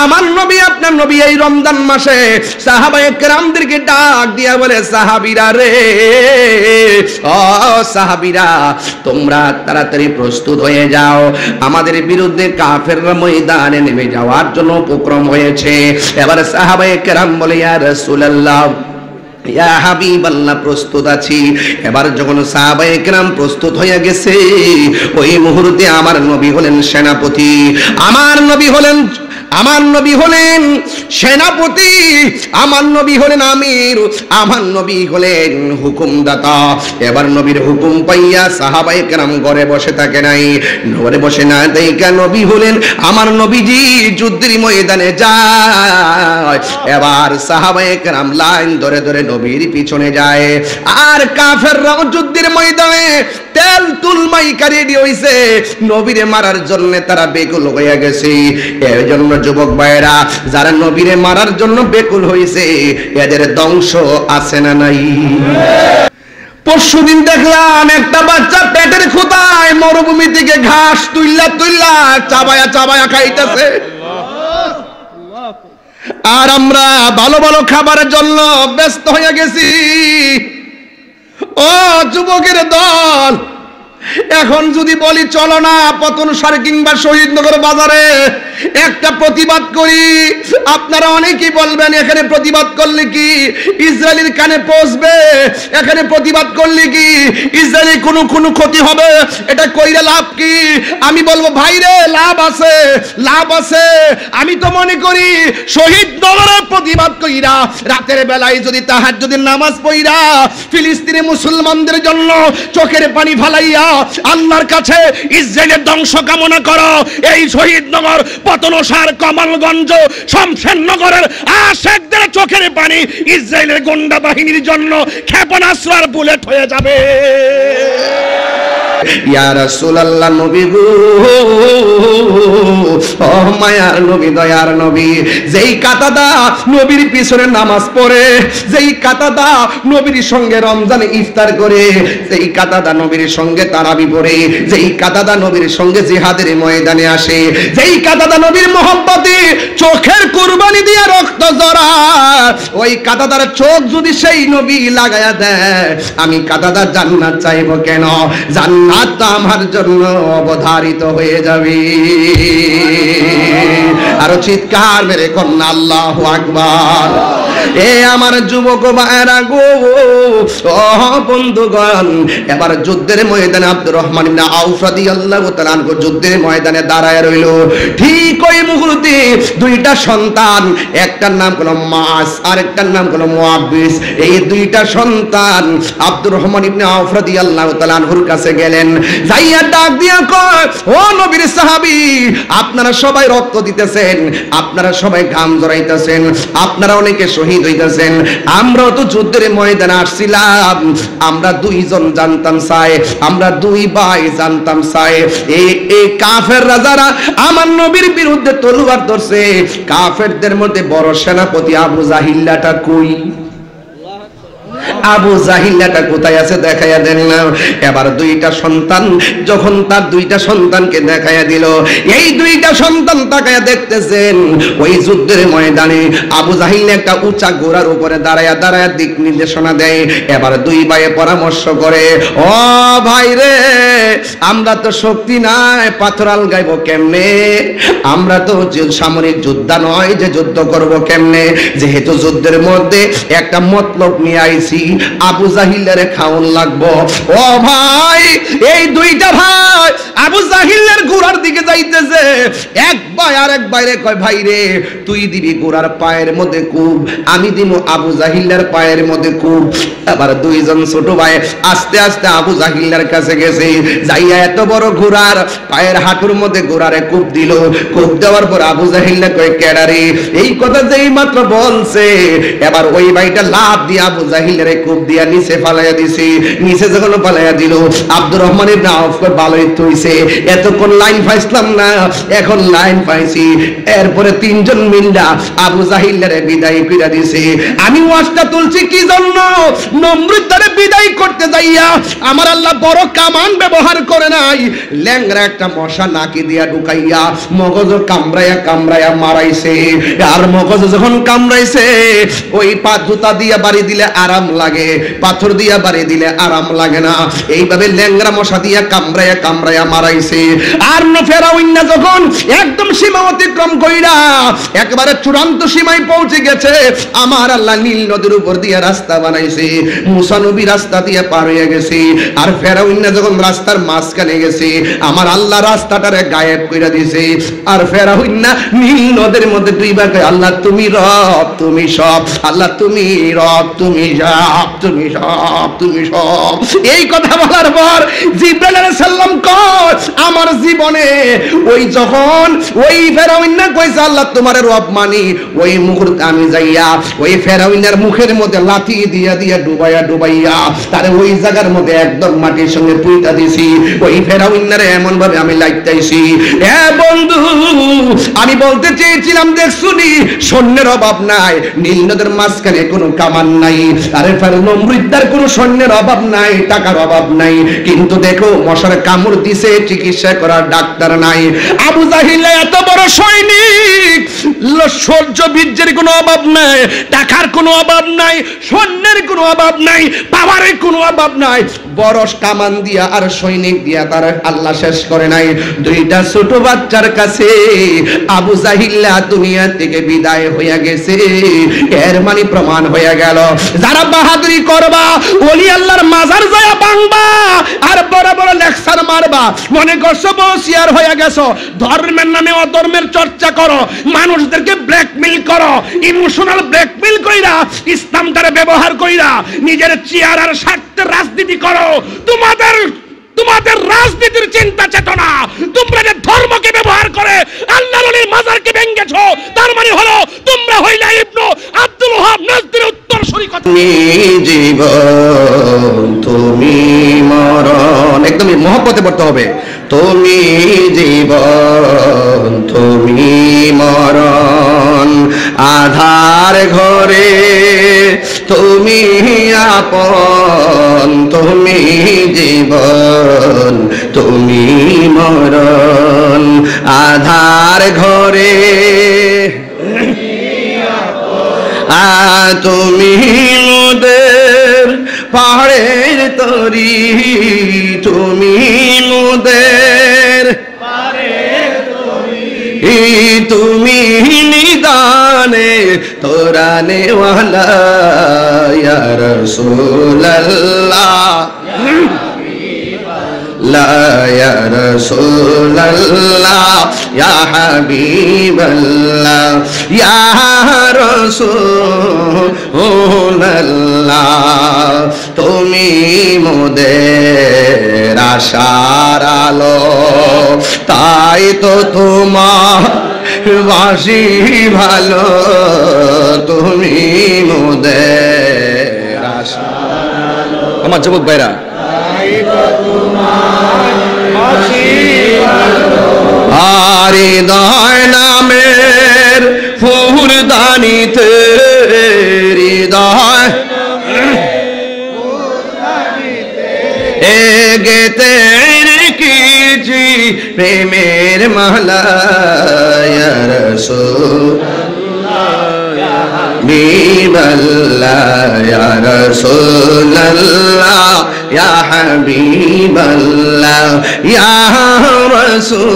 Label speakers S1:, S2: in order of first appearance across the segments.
S1: আমার নবী আপনার নবী এই রমজান মাসে সাহাবায়ে কেরামদেরকে ডাক দিয়া বলে, সাহাবীরা রে, ও সাহাবীরা, তোমরা তাড়াতাড়ি প্রস্তুত হয়ে যাও, আমাদের বিরুদ্ধে কাফেররা ময়দানে নেমে যাওয়ার জন্য উপক্রম হয়েছে। এবার সাহাবায়ে কেরাম বলে, ইয়া রাসূলুল্লাহ, ইয়া হাবিবাল্লাহ, প্রস্তুত আছি। এবার যখন সাহাবায়ে কেরাম প্রস্তুত হয়ে গেছে, ওই মুহূর্তে আমার নবী হলেন সেনাপতি, আমার নবী হলেন সেনাপতি, আমার নবী হলেন আমির, আমার নবী হলেন হুকুমদাতা। এবার নবীর হুকুম পাইয়া সাহাবায়ে কেরাম ঘরে বসে থাকে নাই, ঘরে বসে না দেখা নবী হলেন আমার নবীজি যুদ্ধের ময়দানে যায়। এবার সাহাবায়ে কেরাম লাইন ধরে ধরে নবীর পিছনে যায়, আর কাফেররাও যুদ্ধের ময়দানে তেল তুলমাইকা রেডি হইছে, নবীরে মারার জন্য তারা বেকুল হয়ে গেছে। এর জন্য যুবক ভাইরা, যারা নবীরে মারার জন্য বেকুল হইছে, এদের ধ্বংস আছে না নাই? পরশুদিন দেখলাম একটা বাচ্চা পেটের ক্ষুধায় মরুভূমি থেকে ঘাস তুইলা তুইলা চাবায়া চাবায়া খাইতেছে, আর আমরা ভালো ভালো খাবারের জন্য ব্যস্ত হয়ে গেছি। ও যুবকের দল, এখন যদি বলি চলো না পতনসার কিংবা শহীদনগর বাজারে একটা প্রতিবাদ করি, আপনারা অনেকেই বলবেন এখানে প্রতিবাদ করলে কি ইসরায়েলের কানে পৌঁছবে, এখানে প্রতিবাদ করলে কি ইসরায়েলের কোনো ক্ষতি হবে, এটা কইরা লাভ কি? আমি বলবো ভাইরে, লাভ আছে, লাভ আছে। আমি তো মনে করি শহীদনগরে প্রতিবাদ কইরা রাতের বেলায় যদি তাহাজ্জুদের নামাজ পড়িরা ফিলিস্তিনি মুসলমানদের জন্য চোখের পানি ফালাইয়া আল্লাহর কাছে ইসরায়েলের ধ্বংস কামনা করো, এই শহীদনগর, পতনসার, কমলগঞ্জ, শমশেরনগরের আশেকদের চোখের পানি ইসরায়েলের গোন্ডা বাহিনীর জন্য ক্ষেপণাস্ত্র আর বুলেট হয়ে যাবে। ইয়া রাসূলুল্লাহ, নবী গো, ও মায়ার নবী, দয়ার নবী, যেই কাতাদা নবীর পিছনে নামাজ পড়ে, যেই কাতাদা নবীর সঙ্গে রমজানে ইফতার করে, যেই কাতাদা নবীর সঙ্গে তারাবি পড়ে, যেই কাতাদা নবীর সঙ্গে জিহাদের ময়দানে আসে, যেই কাতাদা নবীর মহব্বতে চোখের কুরবানি দিয়ে রক্ত ঝরায়, ওই কাতাদার চোখ যদি সেই নবী লাগায়া দেয়, আমি কাতাদার জান্নাত চাইবো কেন? জান্নাত আমার জন্য অবধারিত হয়ে যাবে। আরো চিৎকার মেরে কন্যা আল্লাহু আকবার। এ আমার যুবক ভাইরা গো, ও বন্ধুগণ, এবার যুদ্ধের ময়দানে আব্দুর রহমান ইবনে আউফ রাদিয়াল্লাহু তাআলা আনহু যুদ্ধের ময়দানে দাঁড়ায় রইল। ঠিক ওই মুহূর্তে দুইটা সন্তান, একটার নাম হলো মাস আর একটার নাম হলো মুআব্বিস, এই দুইটা সন্তান আব্দুর রহমান ইবনে আউফ রাদিয়াল্লাহু তাআলা আনহুর কাছে গেলেন, যাইয়া ডাক দিয়া কয়, ও নবীর সাহাবী, আপনারা সবাই রক্ত দিতেছেন, আপনারা সবাই ঘাম ঝরাইতেছেন, আপনারা অনেকে শহীদ হইতেছেন, আমরাও তো যুদ্ধের ময়দানে আসছিলাম, আমরা দুইজন জানতাম চাই, আমরা দুই ভাই জানতাম চাই, এই কাফেররা যারা আমার নবীর বিরুদ্ধে তলোয়ার ধরছে, কাফেরদের মধ্যে বড় সেনাপতি আবু জাহিল্লাটা কই? আবু জাহিল্লাটা কোথায় আছে দেখাইয়া দেন না। এবার দুইটা সন্তান যখন তার দুইটা সন্তানকে দেখাইয়া দিল, এই দুইটা সন্তান তাকায়া দেখতেছেন ওই যুদ্ধের ময়দানে আবু জাহিল একটা উঁচা ঘোড়ার উপরে দাঁড়ায়া দাঁড়ায়া দিক নির্দেশনা দেয়। এবার দুই ভাইয়ে পরামর্শ করে, ও ভাই রে, আমরা তো শক্তি নাই, পাথর আলগাইবো কেমনে? আমরা তো সামরিক যোদ্ধা নয় যে যুদ্ধ করব কেমনে? যেহেতু যুদ্ধের মধ্যে একটা মতলব নিয়ে আইছি, আবু জাহিলের খাওন লাগবো। ও ভাই, এই দুইটা ভাই আবু জাহিলের ঘোড়ার দিকে যাইতেছে, এক ভাই আর এক ভাইরে কয়, ভাই রে, তুই দিবি ঘোড়ার পায়ের মধ্যে কূপ, আমি দিব আবু জাহিলের পায়ের মধ্যে কূপ। আবার দুইজন ছোট ভাই আস্তে আস্তে আবু জাহিলের কাছে গেছে, যাইয়া এত বড় ঘোড়ার পায়ের হাঁটুর মধ্যে ঘোড়ারে কূপ দিল। কূপ দেওয়ার পর আবু জাহিল কয়, কেডারে? এই কথা যেই মাত্র বলছে, এবার ওই ভাইটা লাফ দিয়ে আবু জাহিলের কূপ দিয়া নিচে ফালাইয়া দিছি। নিচে যখন ফালাইয়া দিল, আব্দুর রহমান ইবনে আউফ ভালোই হইছে, এতক্ষণ লাইন পাইছিলাম না, এখন লাইন পাইছি। এরপরে তিনজন মিল্লা আবু জাহিলের বিদায় কইরা দিছে। আমি ওয়াজটা তুলছি কি জন্য? নমরুদ তারে বিদায় করতে যাইয়া আমার আল্লাহ বড় কামান ব্যবহার করে নাই, ল্যাংরা একটা মশা নাকি দিয়া ঢুকাইয়া মগজ কামড়াইয়া কামড়াইয়া মারাইছে। আর মগজ যখন কামড়াইছে, ওই জুতা দিয়া বাড়ি দিলে আরাম লাগে, পাথর দিয়া বাড়ি দিলে আরাম লাগে না, এইভাবে ল্যাংরা মশা দিয়া কামড়াইয়া কামড়াইয়া মারাইছে। আর ফেরাউন যখন একদম সীমা অতিক্রম কইরা একবারে চূড়ান্ত সীমায় পৌঁছে গেছে, আমার আল্লাহ নীল নদীর উপর দিয়ে রাস্তা বানাইছে, মুসা নবী রাস্তা দিয়ে পার হয়ে গেছে। আর ফেরাউন যখন রাস্তার মাঝখানে গেছে, আমার আল্লাহ রাস্তাটারে গায়েব কইরা দিয়েছে। আর ফেরাউন নীল নদের মধ্যে দুই ভাগে, আল্লাহ তুমি রব তুমি সব, আল্লাহ তুমি রব তুমি সব, তুমি সব তুমি সব। এই কথা বলার পর জিবরাইল আলাইহিস সালাম কয়, আমার জীবনে ওই যখন ওই ফেরাউন কইছে আল্লাহ তোমার রব মানি, ওই মুহূর্তে আমি যাইয়া ওই ফেরাউনের মুখের মধ্যে লাথি দিয়া দিয়া ডুবাইয়া ডুবাইয়া তারে ওই জায়গার মধ্যে একদম মাটির সঙ্গে পুইতা দিছি। ওই ফেরাউনের এমন ভাবে আমি লাইতাইছি। এ বন্ধু, আমি বলতে চেয়েছিলাম দেখছুনি সৈন্যের অভাব নাই, নীল নদের মাঝখানে কোনো কামান নাই, আরে নমরুদ্দার কোনো সৈন্যের অভাব নাই, টাকার অভাব নাই, কিন্তু দেখো মশার কামড় দিছে, চিকিৎসা করার ডাক্তার নাই। আবু জাহিল এত বড় সৈনিক, সহ্য বীর্যের কোনো অভাব নাই, টাকার কোনো অভাব নাই, সৈন্যের কোনো অভাব নাই, পাওয়ারের কোনো অভাব নাই, বড় কামান দিয়া আর সৈনিক দিয়া তার আল্লাহ শেষ করে নাই। দুইটা ছোট বাচ্চার কাছে আবু জাহিল্লা দুনিয়া থেকে বিদায় হইয়া গেছে, এর মানে প্রমাণ হইয়া গেল যারা বাহাদুরি করবা, ওলি আল্লাহর মাজার যায় ভাঙবা আর বড় বড় লেকচার মারবা, মনে করছো বসিয়ার হয়ে গেছো, ধর্মের নামে অধর্মের চর্চা করো, মানুষদেরকে ব্ল্যাকমেইল করো, ইমোশনাল ব্ল্যাকমেইল কইরা ইসলামটারে ব্যবহার কইরা নিজের চেয়ার আর স্বার্থের রাজনীতি করো। তোমাদের রাজনীতির চিন্তা চেতনা, তোমরা যে ধর্মকে ব্যবহার করে আল্লাহর ওলির মাজারকে ভেঙেছো, তার মানে হলো তোমরা হইলা ইবনে আব্দুল ওহাব নাজরীর উত্তরসূরি। কথা জীবন তুমি মরণ, একদমই মহব্বতে পড়তে হবে। তুমি জীবন তুমি মরণ, আধার ঘরে তুমি আপন, তুমি জীবন তুমি মরণ, আধার ঘরে তুমি মোদের পাহাড়ের তরি, তুমি মোদের পাহাড়ের তরি, তুমি নিদানে তোরানে ওয়ালা ইয়া রাসূলুল্লাহ লা ইয়া রাসূলুল্লাহ ইয়া হাবিবাল্লাহ ইয়া রাসূলুল্লাহ, তুমি মোদের আশার আলো, তাই তো তোমার বাসি ভালো, তুমি মোদের আশার আলো। আমার যুবক ভাইরা, আর হৃদয় নামের ফুলদানিতে, হৃদয় গেতে রেখেছি প্রেমের মালা, ইয়া রাসূলুল্লাহ হাবিবাল্লাহ ইয়া রাসূলুল্লাহ ইয়া হাবিবাল্লাহ ইয়া রাসূলুল্লাহ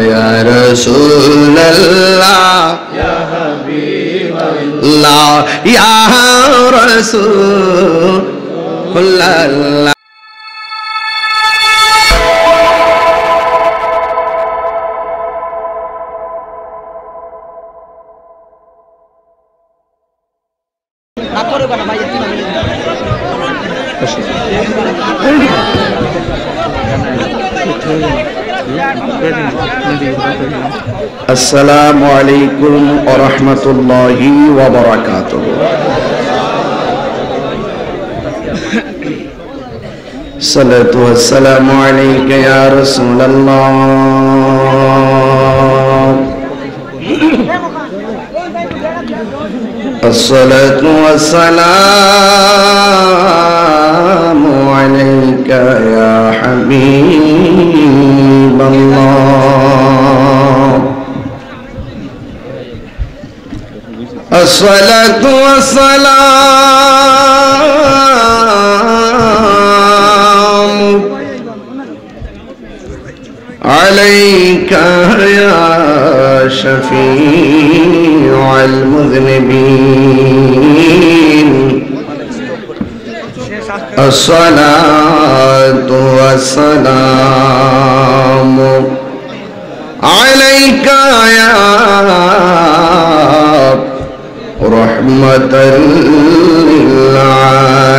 S1: ইয়া রাসূলুল্লাহ ইয়া হাবিবাল্লাহ ইয়া রাসূলুল্লাহ। আসসালামু আলাইকুম ওয়া রাহমাতুল্লাহি ওয়া বারাকাতুহু। সালাতু ওয়াসসালামু আলাইকা ইয়া রাসূলুল্লাহ। আসসালাতু ওয়াসসালামু আলাইকা ইয়া হাবিবাল্লাহ। আসসালাতু ওয়াসসালামু আলাইকা ইয়া শাফীউল মুযনিবিন। আসসালাতু ওয়াসসালামু আলাইকা ইয়া রাহমাতাল লিল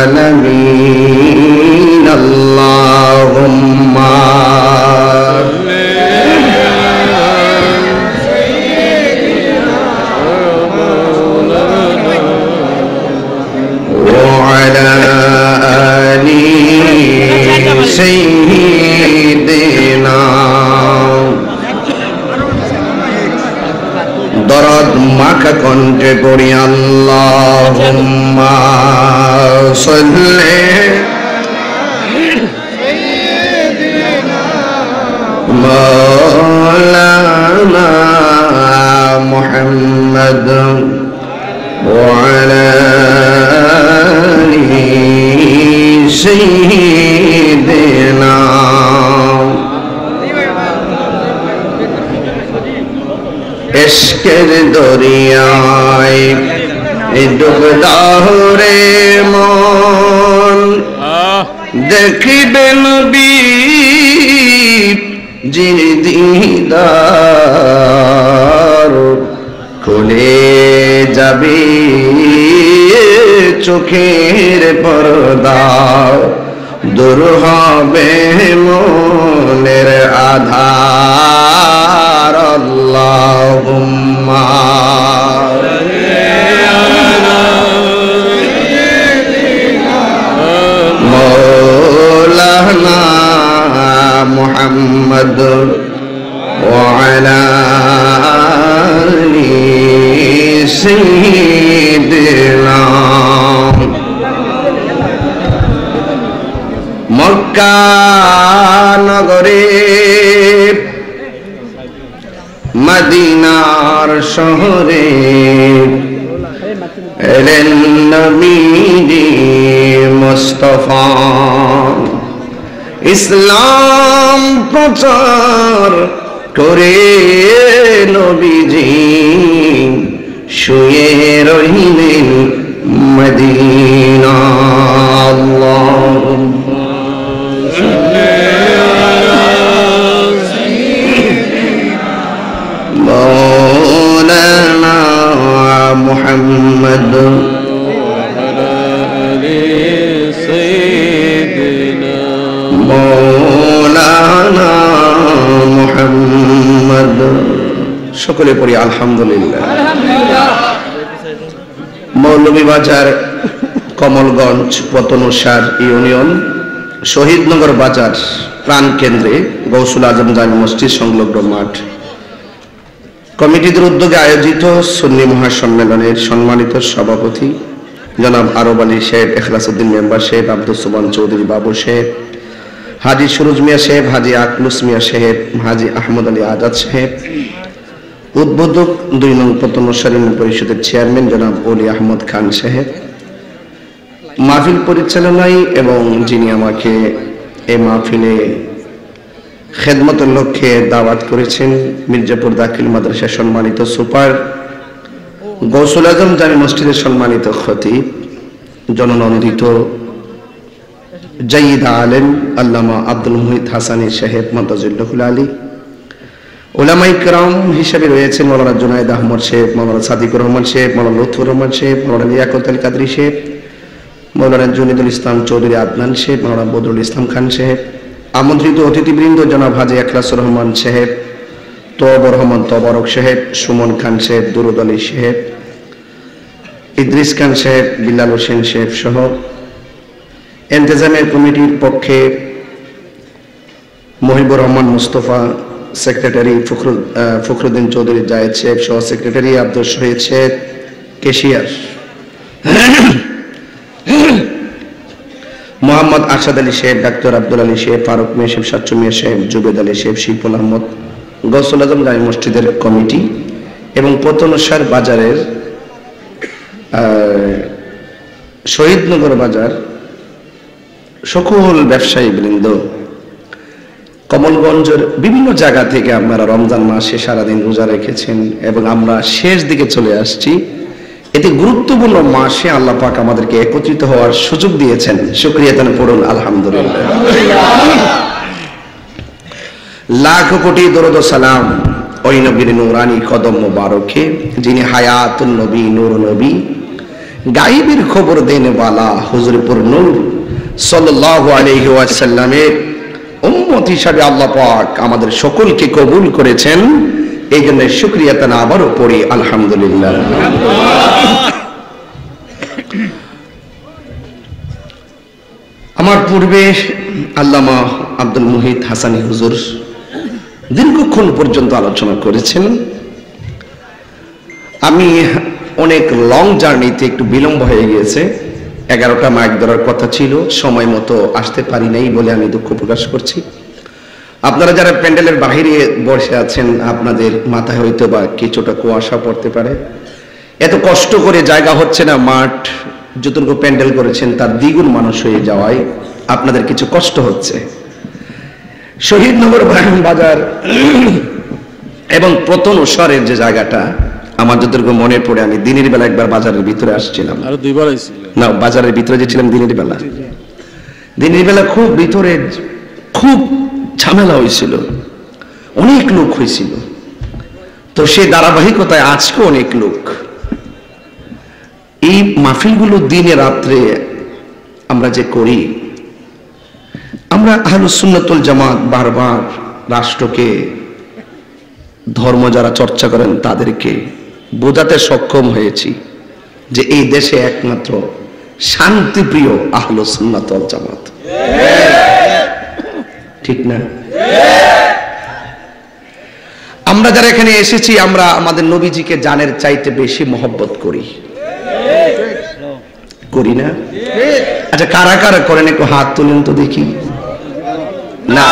S1: আলামিন। আল্লাহুম্মা দরদ মাখা কণ্ঠে পড়ি আল্লাহুম্মা সাল্লি মাওলানা মুহাম্মদ ওয়া আলা আলিহি সাইয়্যিদিনা। ইশকের দরিয়ায় ডুব দাও রে মন, দেখিবে নবী জির দিদার। খুলে যাবে চোখের পর্দা, দূর হবে মনের আধার। আল্লাহুম্মা মাওলানা মুহাম্মদ ওয়া আলা আলি সাইয়্যিদিনা। মক্কা নগরে মদিনার শহরে এলেন নবীজি মুস্তাফা। ইসলাম প্রচার করে নবীজি শুয়ে রহিলেন মদিনা। আল্লাহুম্মা মাওলানা মুহাম্মদ মাওলানা মুহাম্মদ। সকলে পড়ি আলহামদুলিল্লাহ। মৌলভীবাজার কমলগঞ্জ পতনসার ইউনিয়ন শহীদনগর বাজার প্রাণকেন্দ্রে গৌসুল আজম জামে মসজিদ সংলগ্ন মাঠ কমিটিদের উদ্যোগে আয়োজিত সুন্নি মহাসম্মেলনের সম্মানিত সভাপতি জনাব আরব আলী সাহেব, এখলাসউদ্দিন মেম্বার সাহেব, আব্দুল সুবহান চৌধুরী বাবু সাহেব, হাজি সুরুজ মিয়া সাহেব, হাজি আকলুস মিয়া সাহেব, হাজি আহমদ আলী আজাদ সাহেব, উদ্বোধক ২ নং পতনসার ইউনিয়ন পরিষদের চেয়ারম্যান জনাব ওলি আহমদ খান সাহেব, মাহফিল পরিচালনায় এবং যিনি আমাকে এই মাহফিলে খেদমতের লক্ষ্যে দাওয়াত করেছেন মির্জাপুর দাখিল মাদ্রাসার সম্মানিত সুপার, গৌসুল আজম জামে মসজিদের সম্মানিত খতিব, জননন্দিত জাইদ আলেম আল্লামা আব্দুল মুহিত হাসানী সাহেব মন্তাজুল্লাহুল আলী, উলামায়ে কেরাম হিসেবে রয়েছেন মাওলানা জুনায়েদ আহমদ সাহেব, মাওলানা সাদিকুর রহমান সাহেব, মাওলানা লুৎফুর রহমান সাহেব, মাওলানা লিয়াকত আলী কাদরী সাহেব, মাওলানা জুনিদুল ইসলাম চৌধুরী আদনান সাহেব, মাওলানা বদরুল ইসলাম খান সাহেব, আমন্ত্রিত অতিথিবৃন্দ জনাব হাজী ইখলাসুর রহমান সাহেব, তোয়াবুর রহমান তবারক সাহেব, সুমন খান সাহেব, দুরুদ আলী সাহেব, ইদ্রিস খান সাহেব, বিলাল হোসেন সাহেব সহ ইন্তেজামের কমিটির পক্ষে মহিবুর রহমান মুস্তফা, সেক্রেটারি ফখরুদ্দিন চৌধুরী জায়েদ সাহেব সহ সেক্রেটারি আব্দুল শহীদ সাহেব, কেশিয়ার মোহাম্মদ আসাদ আলী সাহেব, ডাক্তার আব্দুল আলী সাহেব, ফারুক মিয়া সাহেব, সাচ্চু মিয়া সাহেব, জুবেদ আলী সাহেব, শিল্পুল আহমদ, গৌসুল আজম জামি মসজিদের কমিটি এবং পতনসার বাজারের শহীদনগর বাজার সকল ব্যবসায়ী বৃন্দ, কমলগঞ্জের বিভিন্ন জায়গা থেকে আপনারা রমজান মাসে সারাদিন রোজা রেখেছেন এবং আমরা শেষ দিকে চলে আসছি। এতে গুরুত্বপূর্ণ মাসে আল্লাহ পাক আমাদেরকে একত্রিত হওয়ার সুযোগ দিয়েছেন। শুকরিয়া তান পড়ুন আলহামদুলিল্লাহ। লাখ কোটি দরুদ ও সালাম ওই নবীর নূরানি কদম মোবারকে, যিনি হায়াতুন নবী, নূর নবী, গায়েবের খবর দেন ওয়ালা হুজুরপুর নূর সাল্লাল্লাহু আলাইহি ওয়াসাল্লামের উম্মত হিসাবে আল্লাহ পাক আমাদের সকলকে কবুল করেছেন। এই জন্য শুকরিয়া তান আবারও পড়ি আলহামদুলিল্লাহ। আমার পূর্বে আল্লামা আব্দুল মুহিত হাসানী হুজুর দীর্ঘক্ষণ পর্যন্ত আলোচনা করেছেন। আমি অনেক লং জার্নিতে একটু বিলম্ব হয়ে গিয়েছে। 11টা মাইক ধরার কথা ছিল, সময় মতো আসতে পারি নাই বলে আমি দুঃখ প্রকাশ করছি। আপনারা যারা প্যান্ডেলের বাহিরে বসে আছেন, আপনাদের মাথায় হয়তো বা কিছুটা কুয়াশা পড়তে পারে। এত কষ্ট করে জায়গা হচ্ছে না, মাঠ যতটুকু প্যান্ডেল করেছেন তার দ্বিগুণ মানুষ হয়ে যাওয়ায় আপনাদের কিছু কষ্ট হচ্ছে। শহীদনগর বাজার এবং পতনসারের যে জায়গাটা আমার যতটুকু মনে পড়ে, আমি দিনের বেলা একবার বাজারের ভিতরে আসছিলাম, না বাজারের ভিতরে যে ছিলাম দিনের বেলা খুব ভিতরে খুব ঝামেলা হয়েছিল, অনেক লোক হয়েছিল। তো সেই ধারাবাহিকতায় আজকে অনেক লোক। এই মাহফিলগুলো দিনে রাত্রে আমরা যে করি, আমরা আহলুস সুন্নাত ওয়াল জামাত বারবার রাষ্ট্রকে, ধর্ম যারা চর্চা করেন তাদেরকে বোঝাতে সক্ষম হয়েছি যে এই দেশে একমাত্র শান্তিপ্রিয় আহলুস সুন্নাত ওয়াল জামাত, ঠিক না? আমরা যারা এখানে এসেছি, আমরা আমাদের নবীজিকে জানের চাইতে বেশি মহব্বত করি, করি না? আচ্ছা, কারা কারা করেন একটু হাত তুলেন তো দেখি। না,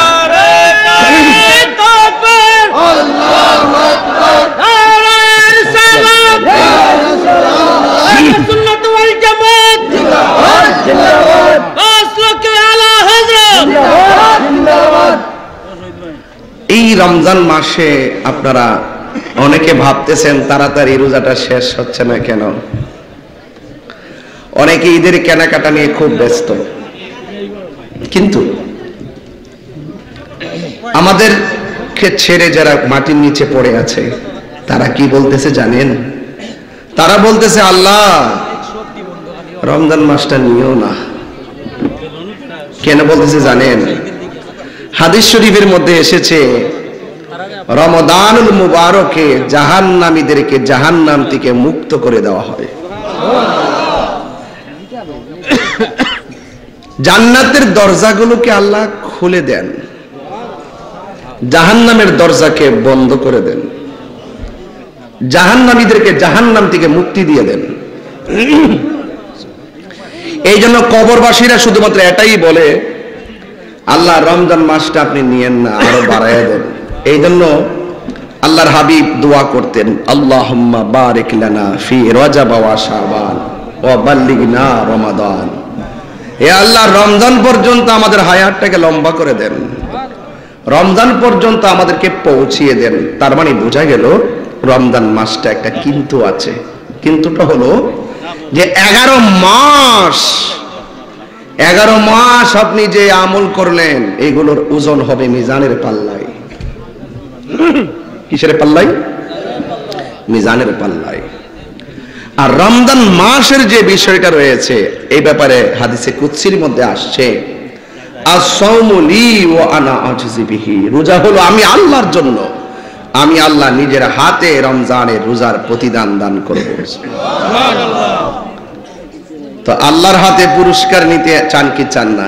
S1: এই রমজান মাসে আপনারা অনেকে ভাবতেছেন তাড়াতাড়ি রোজাটা শেষ হচ্ছে না কেন? অনেকে ঈদের কেনাকাটা নিয়ে খুব ব্যস্ত, কিন্তু আমাদেরকে ছেড়ে যারা মাটির নিচে পড়ে আছে তারা কি বলতেছে জানেন? তারা বলতেছে, আল্লাহ রমজান মাসটা নিও না। কেন বলতেছে জানেন? হাদিস শরীফের মধ্যে এসেছে, রমাদানুল মুবারকে জাহান্নামীদেরকে জাহান্নাম থেকে মুক্ত করে দেওয়া হয়, জান্নাতের দরজাগুলোকে আল্লাহ খুলে দেন, জাহান্নামের দরজাকে বন্ধ করে দেন, জাহান্নামীদেরকে জাহান্নাম থেকে মুক্তি দিয়ে দেন। এই জন্য কবরবাসীরা শুধুমাত্র এটাই বলে, আল্লাহ রমজান মাসটা আপনি নিয়েন না, আরো বাড়ায় দেন। এই জন্য আল্লাহর হাবিব দোয়া করতেন, আল্লাহুম্মা বারিক লানা ফি রজব ওয়া শাবান ওয়া বাল্লিগনা রমাদান। হে আল্লাহ, রমজান পর্যন্ত আমাদের হায়াতটাকে লম্বা করে দেন, রমজান পর্যন্ত আমাদেরকে পৌঁছিয়ে দেন। তার মানে বোঝা গেল রমজান মাসটা একটা কিন্তু আছে। কিন্তুটা হলো যে 11 মাস আপনি যে আমল করলেন এগুলোর ওজন হবে মিজানের পাল্লায়। কিসের পাল্লায়? মিজানের পাল্লায়। আর রমজান মাসের যে বিষয়টা রয়েছে এই ব্যাপারে হাদিসে কুদসির মধ্যে আসছে, আস-সাওমু লি ওয়া আনা আজজি বিহি, রোজা হলো আমি আল্লাহর জন্য, আমি আল্লাহ নিজের হাতে রমজানের রোজার প্রতিদান দান করব। সুবহানাল্লাহ। তো আল্লাহর হাতে পুরস্কার নিতে চান কি চান না?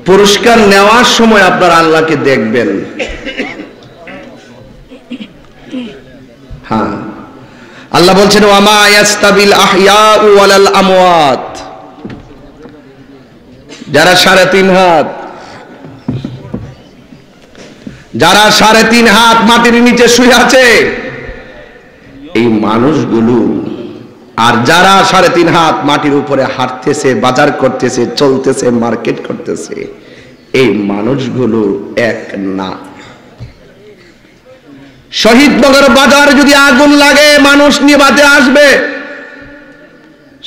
S1: পুরস্কার নেওয়ার সময় আপনারা আল্লাহকে দেখবেন। হ্যাঁ, আল্লাহ বলছেন ওয়ামা ইয়াস্তাবিল আহইয়াউ ওয়ালাল আমওয়াত, যারা 3.5 হাত, যারা 3.5 হাত মাটির নিচে শুয়ে আছে এই মানুষগুলো, আর যারা 3.5 হাত মাটির উপরে হাঁটতেছে, বাজার করতেছে, চলতেছে, মার্কেট করতেছে, এই মানুষগুলো এক না। শহীদনগর বাজার যদি আগুন লাগে মানুষ নিভাতে আসবে,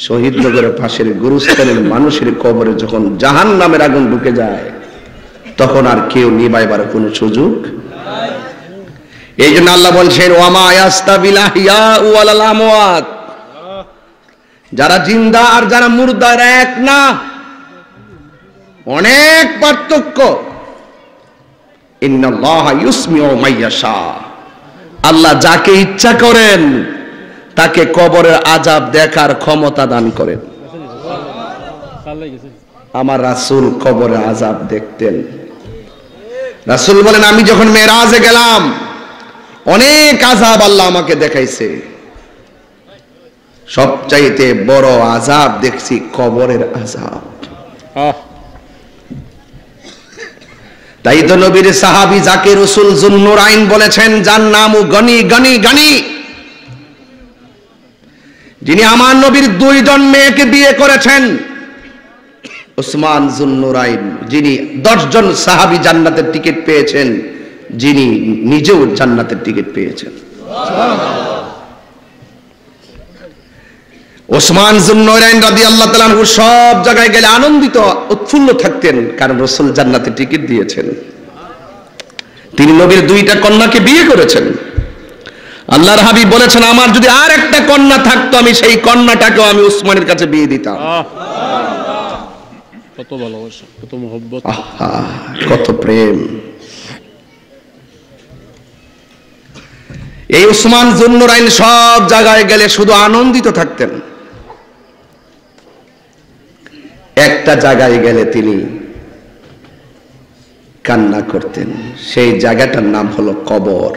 S1: শহীদনগরের পাশের গুরুস্থানের মানুষের কবরে যখন জাহান্নামের আগুন ঢুকে যায় তখন আর কেউ নিভাইবার কোনো সুযোগ নাই। এই জন্য আল্লাহ বলছেন ওয়ামা ইয়াস্তাবিল আহইয়াউ ওয়ালাল আমওয়াত, যারা জিন্দা আর যারা মুর্দা এক না, অনেক পার্থক্য। ইন্নাল্লাহা ইউসমিউ মাইয়াশা, আল্লাহ যাকে ইচ্ছা করেন তাকে কবরের আযাব দেখার ক্ষমতা দান করেন। আমার রাসূল কবরের আযাব দেখতেন। রাসূল বলেন আমি যখন মেরাজে গেলাম অনেক আযাব আল্লাহ আমাকে দেখাইছে, সবচাইতে বড় আযাব দেখছি কবরের আযাব। তাই তো নবীর সাহাবী যাকে রাসূল যুন্নুরাইন বলেছেন, যার নামও গনি গনি গনি, যিনি আমার নবীর 2 জন মেয়েকে বিয়ে করেছেন, উসমান যুন্নুরাইন, যিনি 10 জন সাহাবী জান্নাতের টিকিট পেয়েছেন, যিনি নিজেও জান্নাতের টিকিট পেয়েছেন। উসমান যুন্নুরাইন রাদিয়াল্লাহু তাআলা আনহু সব জায়গায় গেলে আনন্দিত উৎফুল্ল থাকতেন, কারণ রাসূল জান্নাতের টিকিট দিয়েছেন। তিনি নবীর 2টা কন্যাকে বিয়ে করেছেন। আল্লাহর হাবিব বলেছেন আমার যদি আর একটা কন্যা থাকতো আমি সেই কন্যাটাকেও আমি উসমানের কাছে বিয়ে দিতাম।
S2: কত ভালোবাসা, কত মহব্বত,
S1: কত প্রেম। এই উসমান যুন্নুরাইন সব জায়গায় গেলে শুধু আনন্দিত থাকতেন, একটা জায়গায় গেলে তিনি কান্না করতেন, সেই জায়গাটার নাম হলো কবর।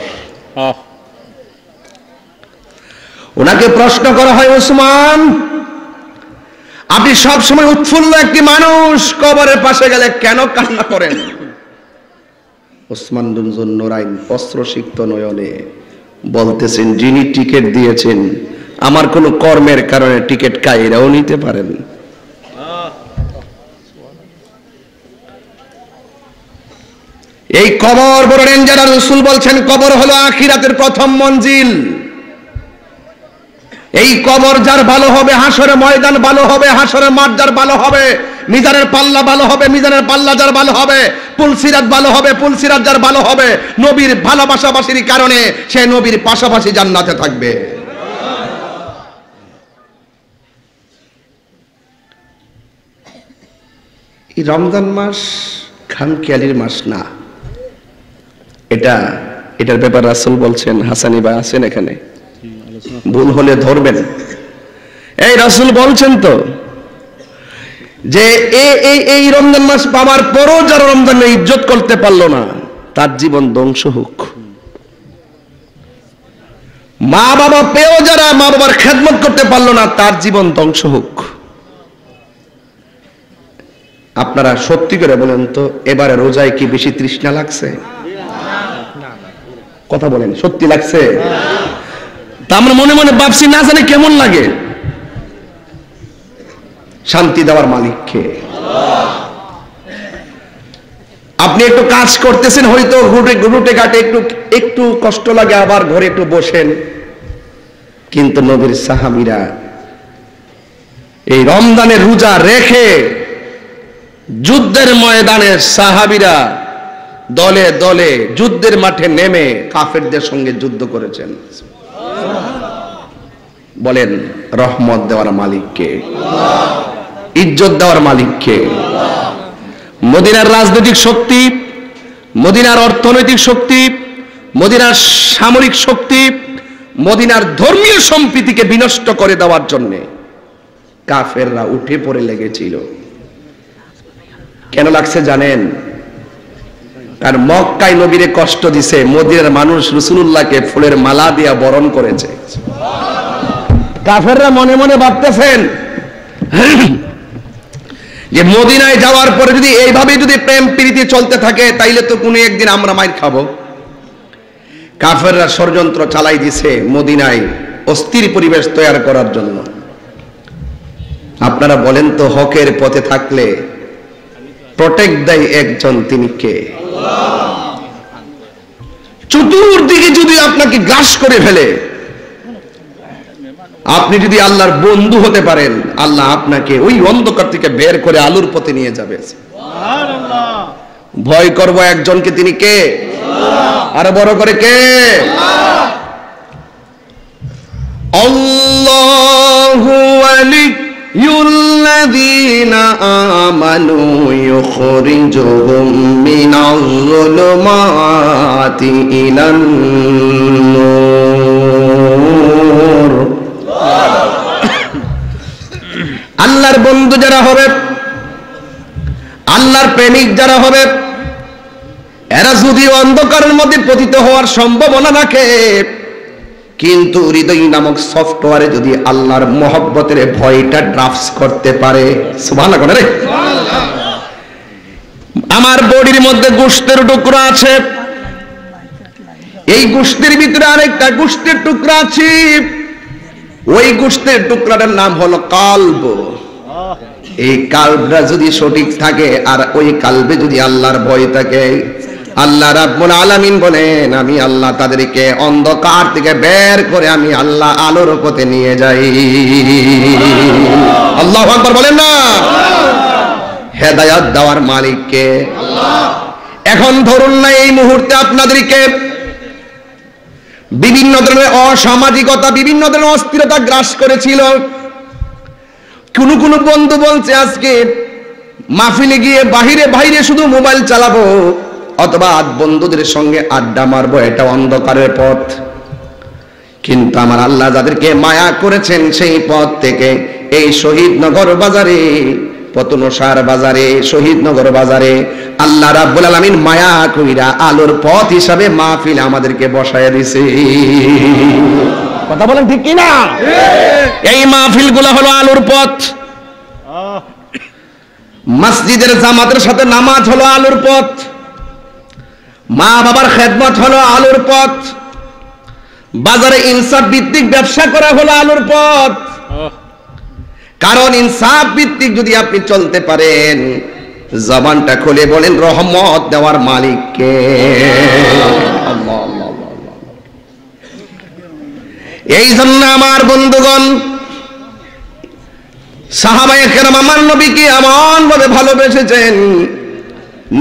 S1: ওনাকে প্রশ্ন করা হয় উসমান আপনি সব সময় উৎফুল্ল একটি মানুষ, কবরের পাশে গেলে কেন কান্না করেন? উসমান যুন্নুরাইন অস্ত্রসিক্ত নয়নে বলতেছেন যিনি টিকিট দিয়েছেন আমার কোনো কর্মের কারণে টিকিট কাইরাও নিতে পারেন। এই কবর বড় ডেঞ্জার। রাসূল বলছেন কবর হলো আখিরাতের প্রথম মঞ্জিল। এই কবর যার ভালো হবে হাসরের ময়দান ভালো হবে, হাসরের মাঠ যার ভালো হবে, মিজানের পাল্লা ভালো হবে, মিজানের পাল্লা যার ভালো হবে, পুলসিরাত ভালো হবে, পুলসিরাত যার ভালো হবে, নবীর ভালোবাসাবাসির কারণে সে নবীর পাশাপাশি জান্নাতে থাকবে। এই রমজান মাস খামখেয়ালির মাস না, এটার ব্যাপারে রাসূল বলছেন, হাসানি ভাই আছেন এখানে, ভুল হলে ধরবেন। এই রাসূল বলছেন তো যে এই রমজান মাস পাওয়ার পরও যারা রমজানের ইজ্জত করতে পারলো না তার জীবন ধ্বংস হোক। মা বাবা পেয়েও যারা মা বাবার খেদমত করতে পারলো না তার জীবন ধ্বংস হোক। আপনারা সত্যি করে বলেন তো এবারে রোজায় কি বেশি তৃষ্ণা লাগছে? কথা বলেন, সত্যি লাগছে? তা আমরা মনে মনে ভাবছি না জানি কেমন লাগে। শান্তি দেওয়ার মালিককে। আপনি একটু কাজ করতেছেন হয়তো ঘুটে ঘাটে একটু কষ্ট লাগে, আবার ঘরে একটু বসেন, কিন্তু নবীর সাহাবীরা এই রমজানের রোজা রেখে যুদ্ধের ময়দানে সাহাবীরা দলে দলে যুদ্ধের মাঠে নেমে কাফেরদের সঙ্গে যুদ্ধ করেছেন। বলেন রহমত দেওয়ার মালিককে। ইজ্জত দেওয়ার মালিক কে? মদিনার রাজনৈতিক শক্তি, মদিনার অর্থনৈতিক শক্তি, মদিনার সামরিক শক্তি, মদিনার ধর্মীয় সম্প্রীতিকে বিনষ্ট করে দেওয়ার জন্য কাফেররা উঠে পড়ে লেগেছিল। কেন লাগছে জানেন? আর মক্কায় নবীরে কষ্ট দিছে, মদিনার মানুষ রাসূলুল্লাহকে ফুলের মালা দিয়া বরণ করেছে। কাফেররা মনে মনে ভাবতেছেন যে মদিনায় যাওয়ার পরে যদি এইভাবে যদি প্রেম প্রীতি চলতে থাকে তাইলে তো কোনো একদিন আমরা মাইর খাবো। কাফেররা ষড়যন্ত্র চালাই দিছে মদিনায় অস্থির পরিবেশ তৈরি করার জন্য। আপনারা বলেন তো, হকের পথে থাকলে প্রটেক্ট দেয় একজন, তিনি কে? চতুর্দিকে যদি আপনাকে গ্রাস করে ফেলে, আপনি যদি আল্লাহর বন্ধু হতে পারেন, আল্লাহ আপনাকে ওই অন্ধকার থেকে বের করে আলোর পথে নিয়ে যাবে। ভয় করব একজনকে, তিনি কে? আরো বড় করে কে? আল্লাহু ওয়ালিয়ুল্লাযীনা আমানু ইউখরিজুহুম মিনাজ-যুলুমাতি ইলান নূর। আল্লাহর বন্ধু যারা হবে, আল্লাহর প্রেমিক যারা হবে, এরা যদি অন্ধকারের মধ্যে পতিত হওয়ার সম্ভাবনা রাখে, কিন্তু হৃদয় নামক সফটওয়্যারে যদি আল্লাহর মহব্বতের ভয়টা ড্রাফটস করতে পারে, সুবহানাল্লাহ রে। আমার বডির মধ্যে গোশতের টুকরা আছে, এই গোশতের ভিতরে আরেকটা গোশতের টুকরা আছে, ওই গোশতের টুকরাটার নাম হলো কালব। এই কালবটা যদি সঠিক থাকে আর ওই কালবে যদি আল্লাহর ভয় থাকে, আল্লাহ রাব্বুল আলামিন বলেন, আমি আল্লাহ তাদেরকে অন্ধকার থেকে বের করে আমি আল্লাহ আলোর পথে নিয়ে যাই। আল্লাহু আকবার বলেন না? হেদায়েত দেওয়ার মালিক কে? আল্লাহ। এখন ধরুন না এই মুহূর্তে আপনাদেরকে বিভিন্ন ধরনের অসামাজিকতা, বিভিন্ন ধরনের অস্থিরতা গ্রাস করেছিল। কোন কোন বন্ধু বলছে আজকে মাহফিলে গিয়ে বাহিরে বাইরে শুধু মোবাইল চালাবো অথবা বন্ধুদের সঙ্গে আড্ডা মারবো, এটা অন্ধকারের পথ। কিন্তু আমার আল্লাহ যাদেরকে মায়া করেছেন সেই পথ থেকে এই শহীদনগর বাজারে, পতনসার বাজারে, শহীদনগর বাজারে আল্লাহ রাব্বুল আলামিন মায়া কইরা আলোর পথ হিসাবে মাহফিল আমাদেরকে বসায় দিয়েছে। কথা বলেন ঠিক কি না? এই মাহফিলগুলো হলো আলোর পথ। মসজিদের জামাতের সাথে নামাজ হলো আলোর পথ, মা বাবার খেদমত হলো আলোর পথ, বাজারে ইনসাফ ভিত্তিক ব্যবসা করা হলো আলোর পথ। কারণ ইনসাফ ভিত্তিক যদি আপনি চলতে পারেন, জবানটা খুলে বলেন রহমত দেওয়ার মালিক কে? আল্লাহ। এই জন্য আমার বন্ধুগণ, সাহাবায়ে কেরাম আমার নবীকে এমন ভাবে ভালোবেসেছেন,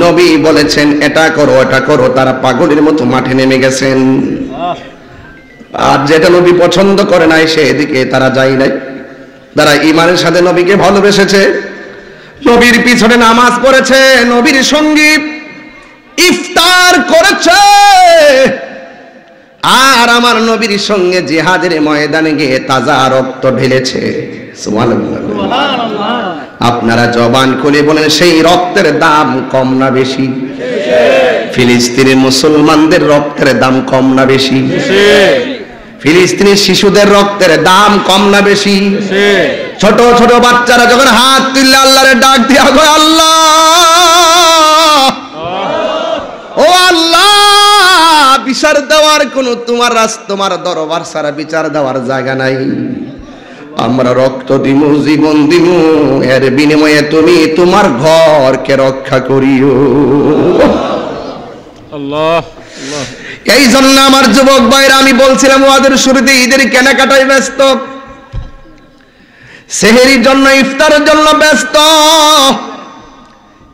S1: নবী বলেছেন এটা করো এটা করো, তারা পাগলের মতো মাঠে নেমে গেছেন। আর যেটা নবী পছন্দ করে নাই সেদিকে তারা যায় নাই। তারা ঈমানের সাথে নবীকে ভালোবেসেছে, নবীর পিছনে নামাজ পড়েছে, নবীর সঙ্গে ইফতার করেছে, আর আমার নবীর সঙ্গে জিহাদের ময়দানে গিয়ে তাজা রক্ত ঢেলেছে। সুবহানাল্লাহ। আপনারা জবান খুলে বলেন সেই রক্তের দাম কম না বেশি? ফিলিস্তিনের মুসলমানদের রক্তের দাম কম না বেশি? ফিলিস্তিনের শিশুদের রক্তের দাম কম না বেশি? ছোট ছোট বাচ্চারা যখন হাত তুললে আল্লাহরে ডাক দিয়া কয় আল্লাহ, ও আল্লাহ, বিচার দেওয়ার কোন তোমার দরবার ছাড়া বিচার দেওয়ার জায়গা নাই, আমরা রক্ত দিমু, জীবন দিমু, এর বিনিময়ে তুমি তোমার ঘরকে রক্ষা করিও। আল্লাহ। এই জন্য আমার যুবক ভাইরা, আমি বলছিলাম ওয়াদের শুরুতে, ঈদের কেনাকাটায় ব্যস্ত, সেহরির জন্য ইফতারের জন্য ব্যস্ত,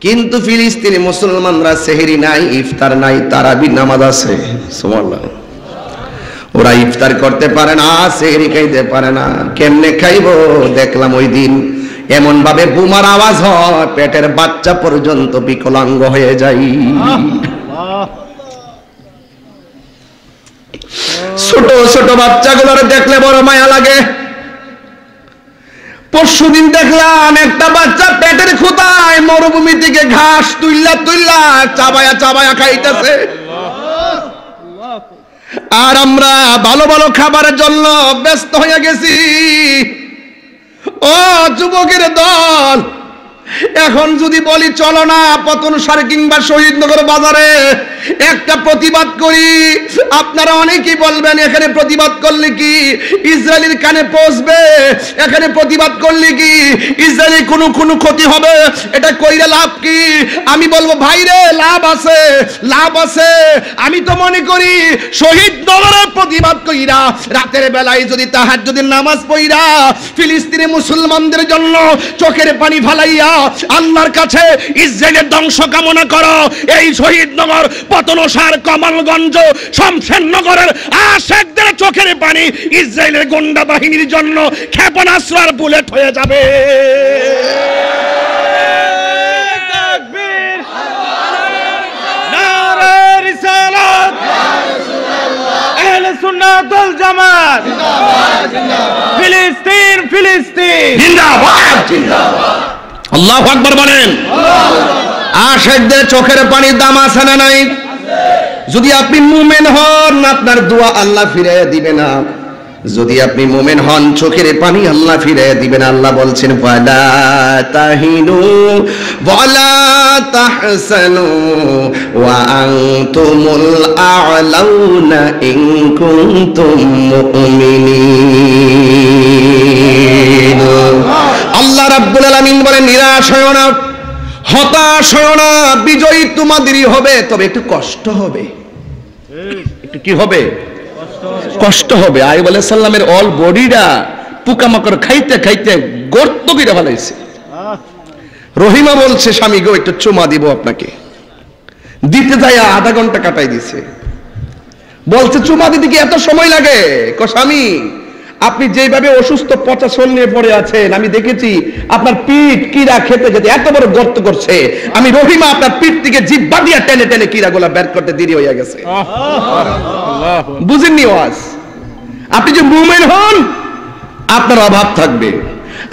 S1: কিন্তু ফিলিস্তিনি মুসলমানরা সেহরি নাই, ইফতার নাই, তারাবি নামাজ আছে। সুবহানাল্লাহ। ওরা ইফতার করতে পারে না, সেহরি খাইতে পারে না, কেমনে খাইবো? দেখলাম ওই দিন এমন ভাবে বোমার আওয়াজ হয় পেটের বাচ্চা পর্যন্ত বিকলাঙ্গ হয়ে যায়। ছোট ছোট বাচ্চাগুলোর দেখলে বড় মায়া লাগে। পরশুদিন দেখলাম একটা বাচ্চা পেটের ক্ষুধায় মরুভূমি থেকে ঘাস তুইলা চাবায়া চাবায়া খাইতেছে। আর আমরা ভালো ভালো খাবারের জন্য ব্যস্ত হয়ে গেছি। ও যুবকের দল, এখন যদি বলি চলো না পতনসার কিংবা শহীদনগর বাজারে একটা প্রতিবাদ করি, আপনারা অনেকেই বলবেন এখানে প্রতিবাদ করলে কি ইসরায়েলের কানে পৌঁছবে, এখানে প্রতিবাদ করলে কি ইসরায়েলের কোনো ক্ষতি হবে, এটা কইরা লাভ কি? আমি বলবো ভাইরে লাভ আছে, লাভ আছে। আমি তো মনে করি শহীদনগরে প্রতিবাদ কইরা রাতের বেলায় যদি তাহাজ্জুদের নামাজ পড়িরা ফিলিস্তিনি মুসলমানদের জন্য চোখের পানি ফালাইয়া আল্লাহর কাছে ইসরায়েলের ধ্বংস কামনা করো, এই শহীদনগর, পতনসার, কমলগঞ্জ, শমশেরনগরের আশেকদের চোখের পানি ইসরায়েলের গুন্ডা বাহিনীর জন্য ক্ষেপণাস্ত্র আর বুলেট হয়ে যাবে। নারে রিসালাত, আহলে সুন্নাত ওয়াল জামাত, ফিলিস্তিন ফিলিস্তিন জিন্দাবাদ জিন্দাবাদ। আল্লাহু আকবার বলেন। আশেকদের চোখের পানির দাম আছে না নাই? যদি আপনি মুমিন হন আপনার দোয়া আল্লাহ ফিরিয়ে দিবে না, যদি আপনি মুমিন হন চোখের পানি আল্লাহ ফিরিয়ে দিবেন। আল্লাহ বলছেন ওয়ালা তাহিনু ওয়ালা তাহসানু ওয়া আনতুমুল আ'লাউনা ইন কুনতুম মুমিনিন। আল্লাহ রাব্বুল আলামিন বলেন নিরাশ হয়ো না, হতাশ হয়ো না, বিজয়ী তোমাদেরই হবে, তবে একটু কষ্ট হবে। একটু কি হবে? কষ্ট হবে। আইয়ুব আলাইহিস সালামের অল বডিটা পোকামাকড় খাইতে খাইতে গর্ত করে ফেলাইছে। রহিমা বলছে স্বামী গো একটু চুমা দিব আপনাকে, দিতে যায় আধা ঘন্টা কাটাই দিছে। বলছে চুমা দিতে কি এত সময় লাগে? কো স্বামী আপনি যেভাবে অসুস্থ পচা শোল নিয়ে পড়ে আছেন আমি দেখেছি আপনার পিঠ কিরা খেতে যেতে এত বড় গর্ত করছে, আমি রহিমা আপনার পিঠ থেকে জিহ্বা দিয়ে টেনে টেনে কিরাগুলা বের করতে দেরি হয়ে গেছে। বুঝেননি ওয়াজ? আপনি যে মুমিন হন আপনার অভাব থাকবে,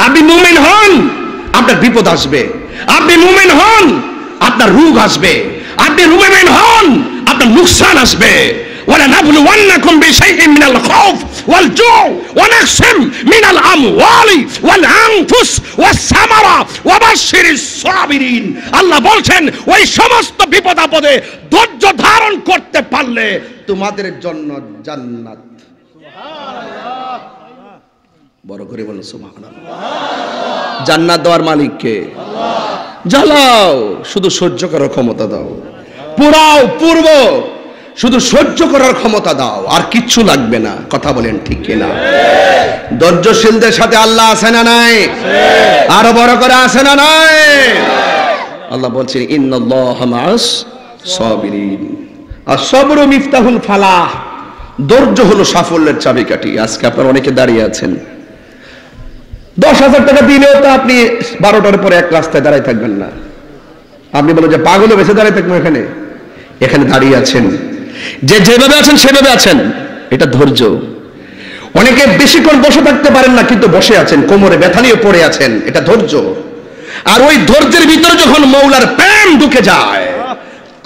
S1: আপনি মুমিন হন আপনার বিপদ আসবে, আপনি মুমিন হন আপনার রোগ আসবে, আপনি মুমিন হন আপনার নুকসান আসবে। وَلَنَبْلُوَنَّكُمْ بِشَيْءٍ مِنَ الْخَوْفِ وَالْجُوعِ وَنَقْصٍ مِنَ الْأَمْوَالِ وَالْأَنفُسِ وَالثَّمَرَاتِ وَبَشِّرِ الصَّابِرِينَ। আল্লাহ বলছেন ওই সমস্ত বিপদ আপদে ধৈর্য ধারণ করতে পারলে তোমাদের জন্য জান্নাত। সুবহানাল্লাহ, বড় করে বলো সুবহানাল্লাহ। জান্নাত দেওয়ার মালিক কে? আল্লাহ। জ্বালাও শুধু সহ্য করার ক্ষমতা দাও, পুরাও পূর্ব শুধু সহ্য করার ক্ষমতা দাও, আর কিচ্ছু লাগবে না। কথা বলেন ঠিক কিনা? ধৈর্যশীলদের সাথে আল্লাহ আছে না নাই? আরো বড় করে আছে না নাই? আল্লাহ বলছেন ইন্নাল্লাহা মা'আস সাবিরিন। আর-সাবরু মিফতাহুল ফালাহ, ধৈর্য হলো সাফল্যের চাবিকাঠি। আজকে আপনারা অনেকে দাঁড়িয়ে আছেন, 10,000 টাকা দিলেও তো আপনি 12টার পরে এক রাস্তায় দাঁড়ায় থাকবেন না। আপনি বলেন যে পাগলও বেঁচে দাঁড়িয়ে থাকবেন, এখানে দাঁড়িয়ে আছেন, যে যেভাবে আছেন সেভাবে আছেন, এটা ধৈর্য। অনেকে বেশিক্ষণ বসে থাকতে পারেন না কিন্তু বসে আছেন, কোমরে ব্যথা নিয়ে পড়ে আছেন, এটা ধৈর্য। আর ওই ধৈর্যের ভিতরে যখন মওলার প্রেম ঢুকে যায়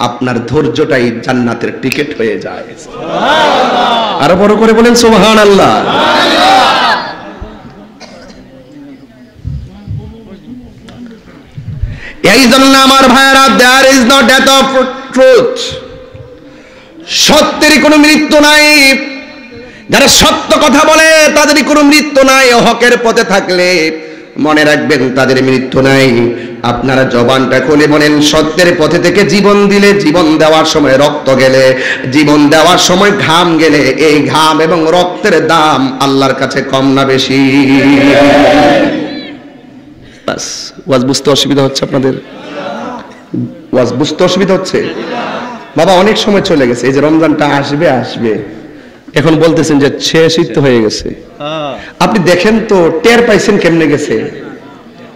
S1: আপনার ধৈর্যটাই জান্নাতের টিকিট হয়ে যায়। সুবহানাল্লাহ, আরো বড় করে বলেন সুবহানাল্লাহ। এই জন্য আমার ভাইয়েরা, there is no death of truth, সত্যের কোনো মৃত্যু নাই। যারা সত্য কথা বলে তাদের কোনো মৃত্যু নাই। হকের পথে থাকলে মনে রাখবেন তাদের মৃত্যু নাই। আপনারা জবানটা খুলে বলেন সত্যের পথে থেকে জীবন দিলে, জীবন দেওয়ার সময় রক্ত গেলে, জীবন দেওয়ার সময় ঘাম গেলে, এই ঘাম এবং রক্তের দাম আল্লাহর কাছে কম না বেশি? বাস, ওয়াজ বুঝতে অসুবিধা হচ্ছে আপনাদের? ওয়াজ বুঝতে অসুবিধা হচ্ছে? বাবা অনেক সময় চলে গেছে, এই যে রমজানটা আসবে আসবে, এখন বলতেছেন যে শেষই তো হয়ে গেছে। আপনি দেখেন তো টের পাইছেন কেমনে গেছে?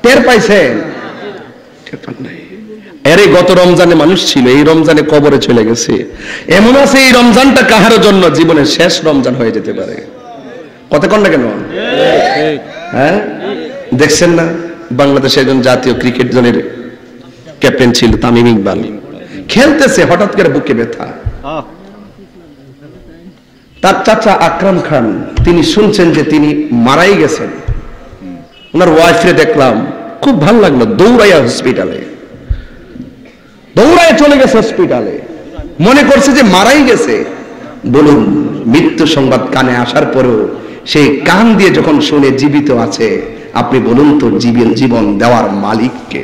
S1: টের পাইছেন? টের পান নাই। এর গত রমজানে মানুষ ছিল, এই রমজানে কবরে চলে গেছে। এমন আছে এই রমজানটা কাহার জন্য জীবনের শেষ রমজান হয়ে যেতে পারে। কথা কন না কেন? হ্যাঁ, দেখছেন না বাংলাদেশের একজন জাতীয় ক্রিকেট দলের ক্যাপ্টেন ছিল তামিম ইকবাল, খেলতেছে হঠাৎ করে বুকে ব্যথা। তার চাচা আকরাম খান তিনি শুনছেন যে তিনি মারাই গেছেন। ওনার ওয়াইফরে দেখলাম, খুব ভালো লাগলো, দৌড়াইয়া হসপিটালে, দৌড়ায় চলে গেছে হসপিটালে, মনে করছে যে মারাই গেছে। বলুন, মৃত্যু সংবাদ কানে আসার পরেও সেই কান দিয়ে যখন শুনে জীবিত আছে, আপনি বলুন তো জীবন দেওয়ার মালিক কে?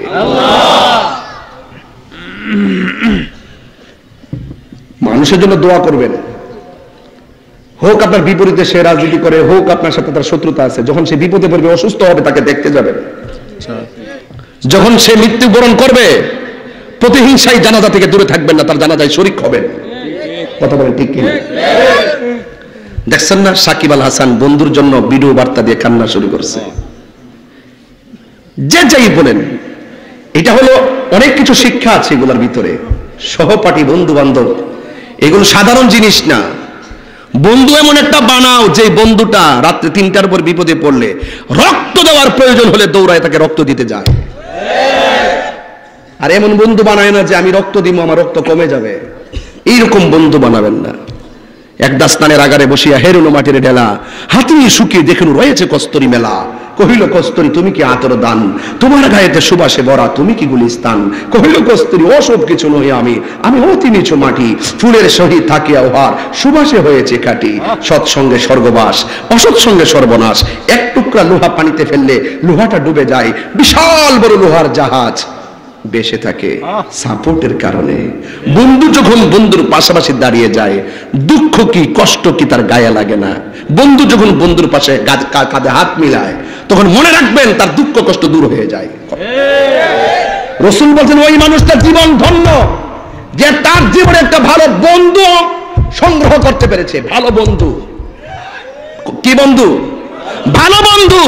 S1: মানুষের জন্য দোয়া করবেন, হোক আপনার বিপরীতে সে রাজনীতি করে, হোক আপনার সাথে তার শত্রুতা আছে, যখন সে বিপদে পড়বে, অসুস্থ হবে, তাকে দেখতে যাবেন। যখন সে মৃত্যুবরণ করবে, প্রতিহিংসায় জানাজা থেকে দূরে থাকবেন না, তার জানাজায় শরীক হবেন। কথা বলেন ঠিক কিনা? দেখছেন না সাকিব আল হাসান বন্ধুর জন্য ভিডিও বার্তা দিয়ে কান্না শুরু করছে। যে যাই বলেন, এটা হলো অনেক কিছু শিক্ষা আছে এগুলোর ভিতরে। সহপাঠী, বন্ধু বান্ধব, এগুলো সাধারণ জিনিস না। বন্ধু এমন একটা বানাও যে বন্ধুটা রাত্রে 3টার পর বিপদে পড়লে রক্ত দেওয়ার প্রয়োজন হলে দৌড়ায় তাকে রক্ত দিতে যায়। আর এমন বন্ধু বানায় না যে আমি রক্ত দিব আমার রক্ত কমে যাবে, এইরকম বন্ধু বানাবেন না। এক দাস্তানের আগারে বসিয়া হেরুনো মাটির ঢেলা, হাতি শুকিয়ে দেখেন রয়েছে কস্তরি মেলা। কহিল কস্তরি তুমি কি আতর দান, তোমার গায়েতে সুবাসে ভরা তুমি কি গুলিস্তান। কহিল কস্তরি অসব কিছু নহি আমি, আমি অতি নিচু মাটি, ফুলের সহিত থাকিয়া উহার সুবাসে হয়েছে কাটি। সৎসঙ্গে স্বর্গবাস, অসৎসঙ্গে সর্বনাশ। এক টুকরা লোহা পানিতে ফেললে লোহাটা ডুবে যায়, বিশাল বড় লোহার জাহাজ বেঁচে থাকে সাপোর্টের কারণে। বন্ধু যখন বন্ধুর পাশাপাশি দাঁড়িয়ে যায়, দুঃখ কি কষ্ট কি তার গায়ে লাগে না। বন্ধু যখন বন্ধুর পাশে কাঁধে হাত মিলায়, তখন মনে রাখবেন তার দুঃখ কষ্ট দূর হয়ে যায়। রাসূল বলেন ওই মানুষটা জীবন ধন্য যে তার জীবনে একটা ভালো বন্ধু সংগ্রহ করতে পেরেছে। ভালো বন্ধু কি বন্ধু? ভালো বন্ধু।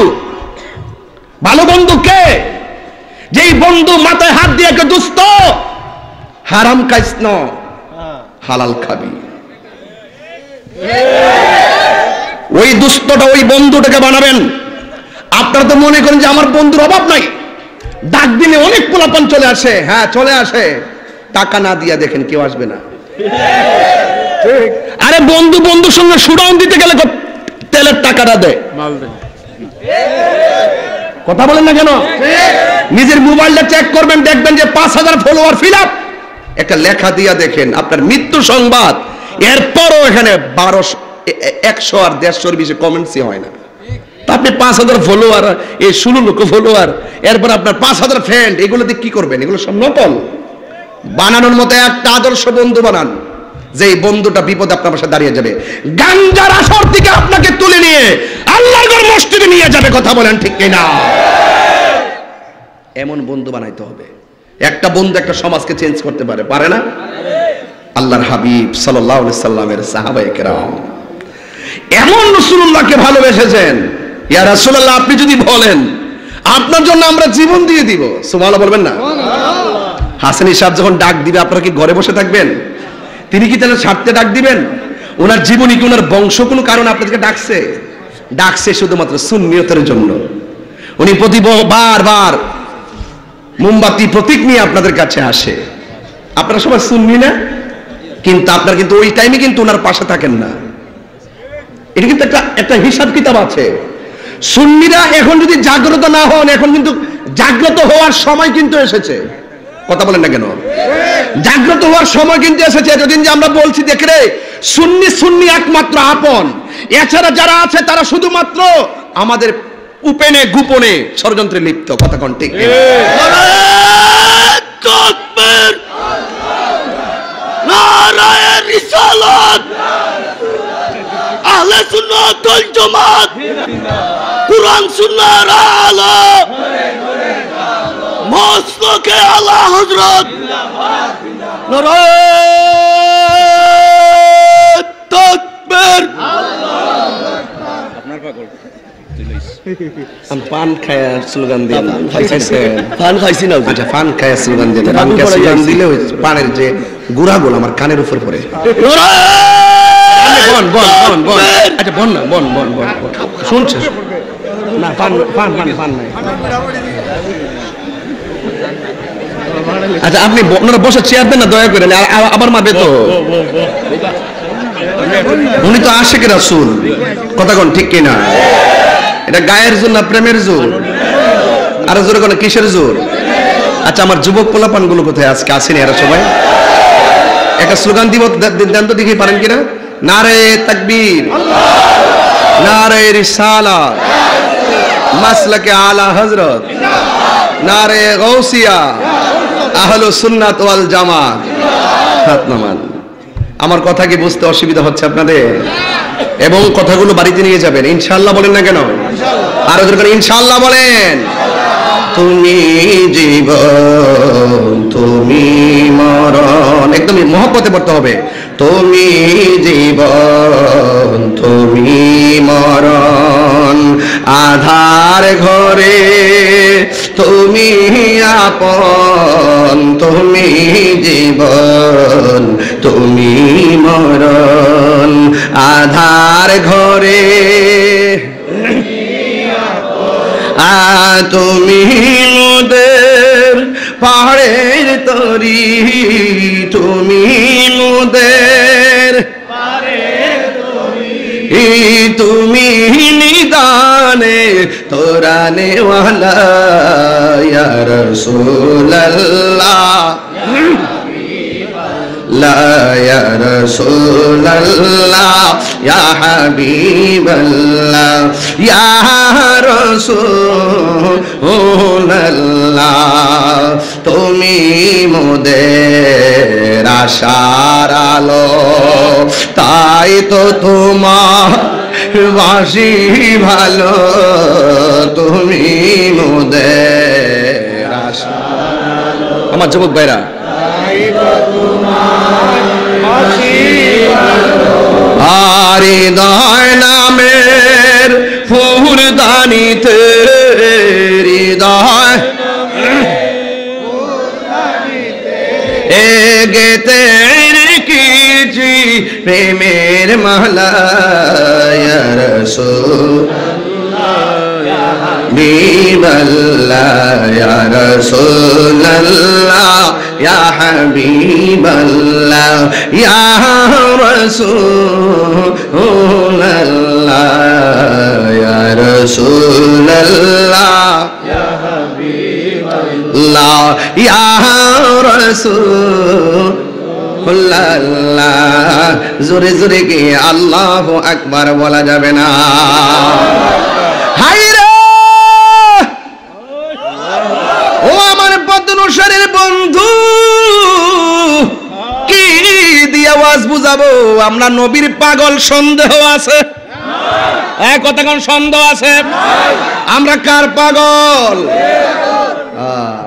S1: ভালো বন্ধু কে? যেই বন্ধু মাথায় হাত দিয়ে কে দোস্ত হারাম খাইস না, হালাল খাবি। ওই দোস্তটা, ওই বন্ধুটাকে বানাবেন। আপনারা তো মনে করেন যে আমার বন্ধুর অভাব নাই, ডাক দিলে অনেক পোলাপান চলে আসে। হ্যাঁ চলে আসে, টাকা না দিয়া দেখেন কেউ আসবে না। আরে বন্ধু বন্ধুর সঙ্গে সুরাউন দিতে গেলে তেলের টাকাটা দেয়, কথা বলেন না কেন? নিজের মোবাইলটা চেক করবেন, দেখবেন যে 5000 ফলোয়ার ফিল আপ, একটা লেখা দিয়া দেখেন আপনার মৃত্যু সংবাদ। এরপরও এখানে 1200 100 আর 150 বেশি কমেন্টসই হয় না। তা আপনি 5000 ফলোয়ার, এই 16 লক্ষ ফলোয়ার, এরপর আপনার 5000 ফ্রেন্ড, এগুলো দিয়ে কি করবেন? এগুলো সব নকল। বানানোর মতো একটা আদর্শ বন্ধু বানান, যে বন্ধুটা বিপদে আপনার পাশে দাঁড়িয়ে যাবে, গাঞ্জার আসর থেকে আপনাকে তুলে নিয়ে আল্লাহর ঘর মসজিদে নিয়ে যাবে। কথা বলেন ঠিক কিনা? এমন বন্ধু বানাইতে হবে। একটা বন্ধু একটা সমাজকে চেঞ্জ করতে পারে, পারে না? আল্লাহর হাবিব সাল্লাল্লাহু আলাইহি সাল্লামের সাহাবায়ে কেরাম এমন রাসূলুল্লাহকে ভালোবেসেছেন, ইয়া রাসূলুল্লাহ আপনি যদি বলেন আপনার জন্য আমরা জীবন দিয়ে দিব, সুবহানাল্লাহ বলবেন না? হাসানী সাহেব যখন ডাক দিবে আপনারা কি ঘরে বসে থাকবেন? তিনি কি তাহলে স্বার্থে ডাক দিবেন? ওনার জীবনী কি, ওনার বংশ কোনো কারণ আপনাদেরকে ডাকছে? ডাকছে শুধুমাত্র সুন্নিয়তের জন্য। উনি বারবার মোমবাতি প্রতীক নিয়ে আপনাদের কাছে আসে। আপনারা সবাই সুন্নি না, কিন্তু আপনারা কিন্তু ওই টাইমে কিন্তু ওনার পাশে থাকেন না। এটা কিন্তু একটা হিসাব কিতাব আছে। সুন্নিরা এখন যদি জাগ্রত না হন, এখন কিন্তু জাগ্রত হওয়ার সময় কিন্তু এসেছে। কথা বলেন না কেন? জাগ্রত হওয়ার সময় কিন্তু এসেছে। এতদিন যে আমরা বলছি দেখে রে সুন্নি একমাত্র আপন, এছাড়া যারা আছে তারা শুধুমাত্র আমাদের উপেনে গোপনে ষড়যন্ত্রে লিপ্ত। কথা কোন ঠিক? নারায়ে রিসালাত, আহলে সুন্নাত ওয়াল জামাত, কুরআন সুন্নাহর আলো, মসলকে আলা হযরত। নারায়ে তাকবীর। আপনার পাগল আমি পান খায়া স্লোগান দিয়ে খাইছেন?
S3: পান খাইছি না
S1: আচ্ছা, পান খায়া স্লোগান দিয়ে, পান খায়া স্লোগান দিলে ওই পানের যে গুড়াগুলো আমার কানের উপর পড়ে। বন বন বন বন, আচ্ছা বন না, বন বন বন, শুনছে না? পান পান পান পান নাই। আচ্ছা, আপনি আপনারা বসে চেয়ার দেন না দয়া করে, আবার মারবে তো। উনি তো আশিক রাসূল, কথা কোন ঠিক কিনা? এটা গায়ের জোর না প্রেমের জোর? আর জোরে কোন কিসের জোর? আচ্ছা, আমার যুবক পোলাপান গুলো কোথায় আজকে আসেনি? এরা সবাই একটা স্লোগান দিব, দেন তো দেখি পারেন কিনা। নারে তাকবীর, নারে রিসালাত, মাসলাকে আলা হযরত, নারে গাউসিয়া, আহলুস সুন্নাত ওয়াল জামাত। হাত নামান। আমার কথা কি বুঝতে অসুবিধা হচ্ছে আপনাদের? এবং কথাগুলো বাড়িতে নিয়ে যাবেন ইনশাআল্লাহ। বলেন না কেন? আরো জোরে করে ইনশাআল্লাহ বলেন। তুমি জীবন, তুমি মরণ, একদম মহব্বতে পড়তে হবে। তুমি জীবন, তুমি মরণ, আধার ঘরে তুমি আপন, তুমি জীবন, তুমি মরণ, আধার ঘরে তুমি মোদের পাহাড়ের তরি, তুমি মোদের পাহাড়ের তরি, তুমি নিদানে তোরানে ওয়ালা ইয়া রাসূলুল্লাহ, লা ইয়া রাসূলুল্লাহ, ইয়া হাবিবাল্লাহ, ইয়া রাসূলুল্লাহ, তুমি মোদের আশার আলো, তাই তো তোমার বাসি ভালো, তুমি মোদের আশার আলো। আমার যুবক ভাইরা, আর হৃদয় নামের ফুলদানিতে, হৃদয় এগেতে রেখেছি প্রেমের মালা, ইয়া রাসূলুল্লাহ, হাবিবাল্লাহ, ইয়া রাসূলুল্লাহ, ইয়া হাবিবাল্লাহ, ইয়া রাসূলুল্লাহ, ইয়া রাসূলুল্লাহ, ইয়া হাবিবাল্লাহ, ইয়া রাসূলুল্লাহ। জোরে জোরে কি আল্লাহু আকবার বলা যাবে না? হায়রে ও আমার পদ্মনুসারের বন্ধু, কি দিয়ে আওয়াজ বুঝাবো? আমরা নবীর পাগল, সন্দেহ আছে? কথা কোন সন্দেহ আছে? আমরা কার পাগল?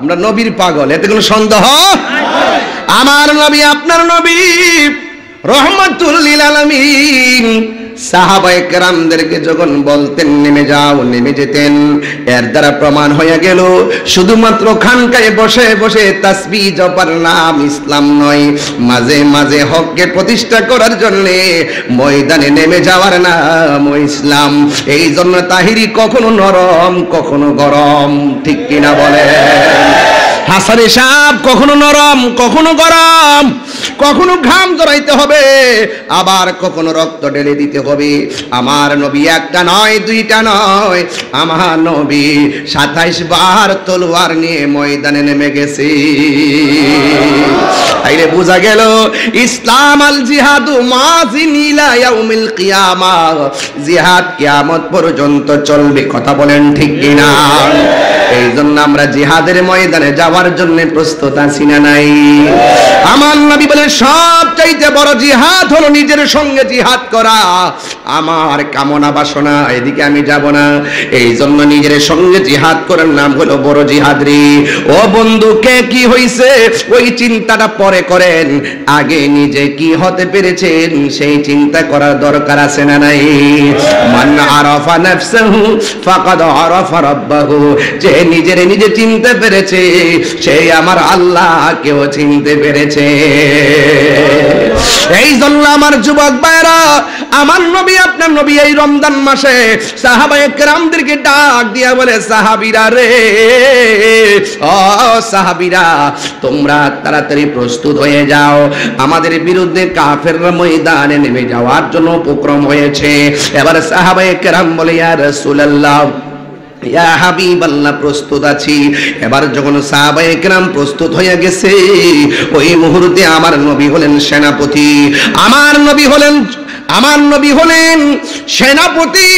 S1: আমরা নবীর পাগল, এতে কোনো সন্দেহ? আমার নবী, আপনার নবী রহমাতুল লিল আলামিন সাহাবায়ে কেরামদেরকে যখন বলতেন নেমে যাও, নেমে যেতেন। এর দ্বারা প্রমাণ হয়ে গেল শুধুমাত্র খানকায় বসে বসে তাসবিহ জপার নাম ইসলাম নয়, মাঝে মাঝে হককে প্রতিষ্ঠা করার জন্য ময়দানে নেমে যাওয়ার নাম ইসলাম। এই জন্য তাহিরি কখনো নরম, কখনো গরম, ঠিক কিনা বলেন? হাসানে সাহেব কখনো নরম, কখনো গরম, কখনো ঘাম জড়াইতে হবে, আবার কখনো রক্ত ঢেলে দিতে হবে। আমার নবী একটা নয়, দুইটা নয়, আমার নবী 27 বার তলোয়ার নিয়ে ময়দানে নেমে গেছে। তাইলে বোঝা গেল ইসলাম আল জিহাদু মাযিন ইলা ইয়াউমিল কিয়ামাহ, জিহাদ কিয়ামত পর্যন্ত চলবে। কথা বলেন ঠিক কিনা? এই জন্য আমরা জিহাদের ময়দানে যাওয়ার জন্য প্রস্তুত আছি না নাই? আমার নবী বলেন সবচাইতে বড় জিহাদ হলো নিজের সঙ্গে জিহাদ করা। আমার কামনা বাসনা এদিকে আমি যাব না, এই জন্য নিজের সঙ্গে জিহাদ করার নাম হলো বড় জিহাদ রে। ও বন্ধু, কে কি হইছে ওই চিন্তাটা পরে করেন, আগে নিজে কি হতে পেরেছেন সেই চিন্তা করার দরকার আছে না নাই? মান আরাফা নাফসাহু ফাকাদ আরাফা রাব্বাহু, যে নিজের নিজে চিনতে পেরেছে সেই আমার আল্লাহকেও চিনতে পেরেছে। এই জন্য আমার যুবক ভাইরা, আমার নবী আপনার নবী এই রমজান মাসে সাহাবায়ে কেরামদেরকে ডাক দিয়া বলে, সাহাবীরা রে, ও সাহাবীরা, তোমরা তাড়াতাড়ি প্রস্তুত হয়ে যাও, আমাদের বিরুদ্ধে কাফেররা ময়দানে নেমে যাওয়ার জন্য উপক্রম হয়েছে। এবার সাহাবায়ে কেরাম বলে, ইয়া রাসূলুল্লাহ, ইয়া হাবিবাল্লাহ, প্রস্তুত আছি। এবার যখন সাহাবায়ে কেরাম প্রস্তুত হয়ে গেছে, ওই মুহূর্তে আমার নবী হলেন সেনাপতি, আমার নবী হলেন সেনাপতি,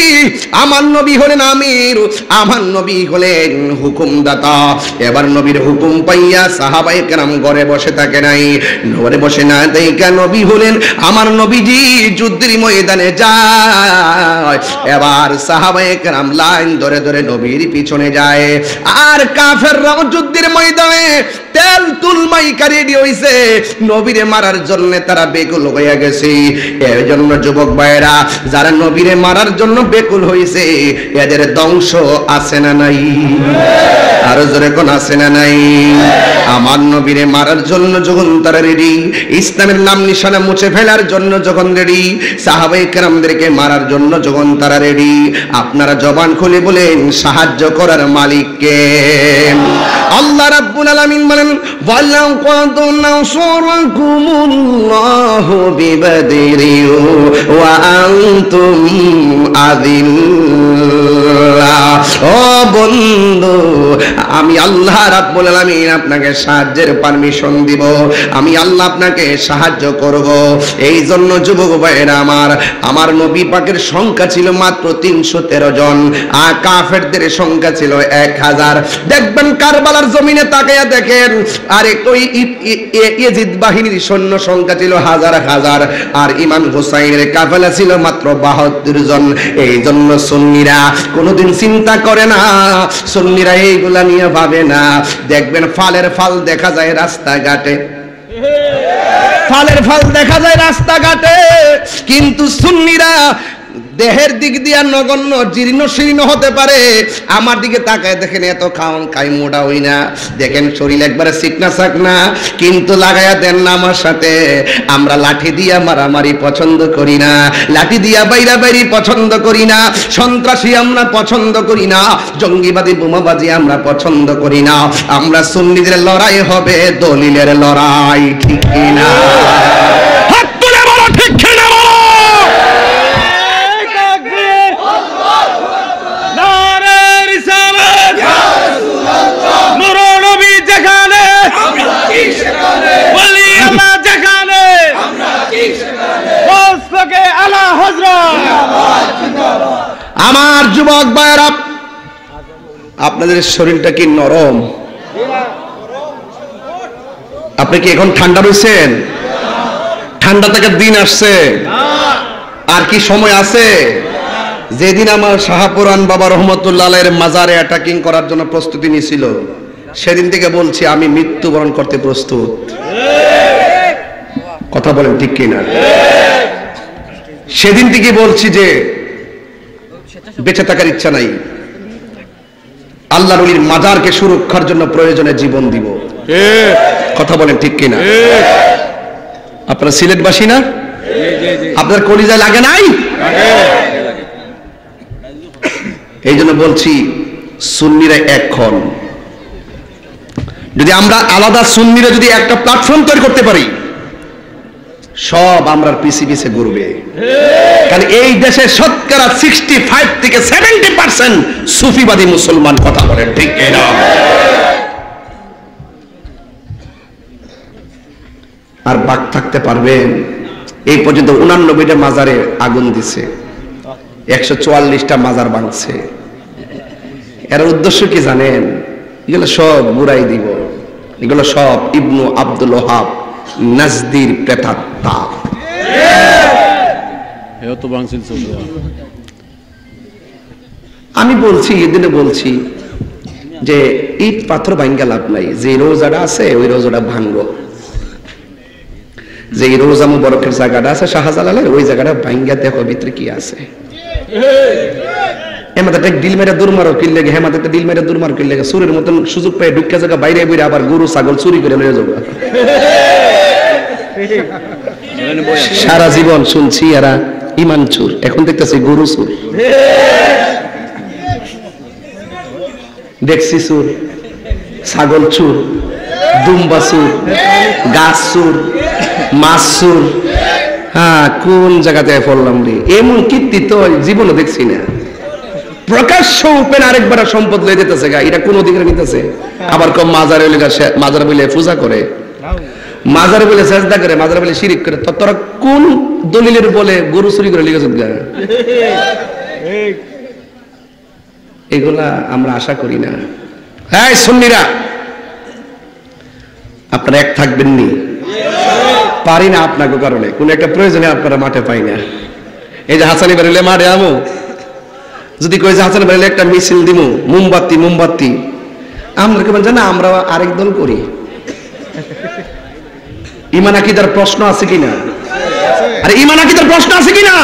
S1: আমার নবী হলেন আমির, আমার নবী হলেন হুকুমদাতা। এবার নবীর হুকুম পাইয়া সাহাবায়ে কেরাম ঘরে বসে থাকে নাই, ঘরে বসে না দেইকা নবী হলেন আমার নবীজি যুদ্ধের ময়দানে যায়। এবার সাহাবায়ে কেরাম লাইন ধরে ধরে নবীর পিছনে যায়, আর কাফেররাও যুদ্ধের ময়দানে তেল তুলমাইকা রেডি হইছে, নবীরে মারার জন্য তারা বেকুল হয়ে গেছে। এর জন্য যুবক ভাইরা, যারা নবীরে মারার জন্য বেকুল হইছে, এদের ধ্বংস আছে না নাই? আর জোরে কোন আছে না নাই? আমার নবীরে মারার জন্য যখন তারা রেডি, ইসলামের নাম নিশানা মুছে ফেলার জন্য যখন রেডি, সাহাবায়ে কেরামদেরকে মারার জন্য যখন তারা রেডি, আপনারা জবান খুলে বলেন সাহায্য করার মালিক কে? আল্লাহ রাব্বুল আলামিন বলেন, ওয়ালাউ কুনতু নাসরাকুমুল্লাহু বিবাদরি ওয়া আনতুম আযিল্লা। ও বন্ধু, আমি আল্লাহ রাব্বুল আলামিন আপনাকে সাহায্যের পারমিশন দিব, আমি আল্লাহ আপনাকে সাহায্য করব। এই জন্য যুবক ভাইরা আমার নবী পাকের সংখ্যা ছিল মাত্র 313 জন, আর কাফেরদের সংখ্যা ছিল 1000। দেখবেন কারবালার জমিনে তাকায়া দেখেন, আর ওই ইয়াজিদ বাহিনীর সৈন্য সংখ্যা ছিল হাজার হাজার, আর ইমাম হুসাইনের কাফেলা ছিল মাত্র 72 জন। এই জন্য সুন্নিরা কোনোদিন চিন্তা করে না, সুন্নিরা এইগুলা নিয়ে ভাবে না। দেখবেন ফালের ফাল দেখা যায় রাস্তাঘাটে, ফালের ফাল দেখা যায় রাস্তাঘাটে, কিন্তু সুন্নিরা দেহের দিক দিয়া নগণ্য জীর্ণ শীর্ণ হতে পারে, আমার দিকে তাকায় দেখেন এত খাওন খাই মোটা হই না, দেখেন শরীর একবারে চিকনা চাকনা, কিন্তু লাগায়া দেন না আমার সাথে। আমরা লাঠি দিয়া মারামারি পছন্দ করি না, লাঠি দিয়া বাইরা বাইরি পছন্দ করি না, সন্ত্রাসী আমরা পছন্দ করি না, জঙ্গিবাদী বোমাবাজি আমরা পছন্দ করি না। আমরা সুন্নিদের লড়াই হবে দলিলের লড়াই, ঠিক কিনা? হাত তুলে বলো ঠিক কিনা বলো। আমার যুবক ভাইরা, আপনাদের শরীরটা কি নরম? আপনি কি এখন ঠান্ডা রয়েছেন? ঠান্ডা থেকে দিন আসছে, আর কি সময় আছে? যেদিন আমার শাহপুরান বাবা রহমতুল্লাহ আলাইহির মাজারে অ্যাটাকিং করার জন্য প্রস্তুতি নিয়েছিল, সেদিন থেকে বলছি আমি মৃত্যুবরণ করতে প্রস্তুত। কথা বলেন ঠিক কিনা? সেদিন থেকে বলছি যে বেঁচে থাকার ইচ্ছা নাই, আল্লাহর ওলির মাজারকে সুরক্ষার জন্য প্রয়োজনে জীবন দিব। কথা বলেন ঠিক কিনা? আপনারা সিলেটবাসী না? আপনার কলিজায় লাগে নাই? এই জন্য বলছি সুন্নিরা এখন, যদি আমরা আলাদা সুন্নিরা যদি একটা প্ল্যাটফর্ম তৈরি করতে পারি, সব আমরা পিছে পিছে ঘুরবে। কারণ এই দেশে শতকরা 65 থেকে 70% সুফিবাদী মুসলমান। কথা বলেন ঠিক কিনা? আর বাক থাকতে পারবেন? এই পর্যন্ত 89টা মাজারে আগুন দিছে, 144টা মাজার ভাঙছে। এর উদ্দেশ্য কি জানেন? এগুলো সব বুড়াই দিব, এগুলো সব ইবনু আব্দুল ওহাব নাজদির প্রেতাত্মা।
S2: এও তো বাংসিল চলছে।
S1: আমি বলছি, এদিনে বলছি যে ইট পাথর ভাঙ্গা লাভ নাই, যে রোজাটা আছে ওই রোজাটা ভাঙ্গো। যে রোজা মুবারকের জায়গাটা আছে শাহজালালের, ওই জায়গাটা ভাঙ্গা দেখো ভিতরে কি আছে। হেমাতে একটা ডিল মেরে দূর মারো কিল লেগে, হেমাতে একটা ডিল মেরে দূর মারো কিল লেগে, চুরির মতন সুযোগ পেয়ে ঢুকে জায়গা বাইরে বাইরে আবার গরু ছাগল চুরি করে লয়ে যাবো। সারা জীবন শুনছি এরা ইমান চুর, এখন দেখতেছি গরু চুর, দেখছি চুর, ছাগল চুর, দুম্বা চুর, গাছ চুর, মাছ চুর। হ্যাঁ, কোন জায়গাতে পড়লাম রে, এমন কীর্তি তো জীবনে দেখছি না। প্রকাশ্য ওপেন আরেকবার সম্পদ লয়ে যেতেছে গা, এটা কোন অধিকার নিতেছে? আবার কম মাজারে মাজার বলে পূজা করে, মাজারে বলে সেজদা করে, মাজারে বলে শিরিক করে। তো তোরা কোন দলিলের বলে গরু চুরি করে লিখেছ গা? এগুলা আমরা আশা করি না। হ্যাঁ সুন্নিরা, আপনারা এক থাকবেন নি? পারি না আপনাকে কারণে, কোন একটা প্রয়োজনে আপনারা মাঠে পাই না। এই যে হাসানি বাড়িলে মাঠে আমো, যদি কই যে হাসানি বাড়িলে একটা মিছিল দিমু, মোমবাতি মোমবাতি, আমরা কেমন জানা আমরা আরেক দল করি। ইমান আকীদার প্রশ্ন আছে কিনা? আরে ইমান আকীদার প্রশ্ন আছে কিনা?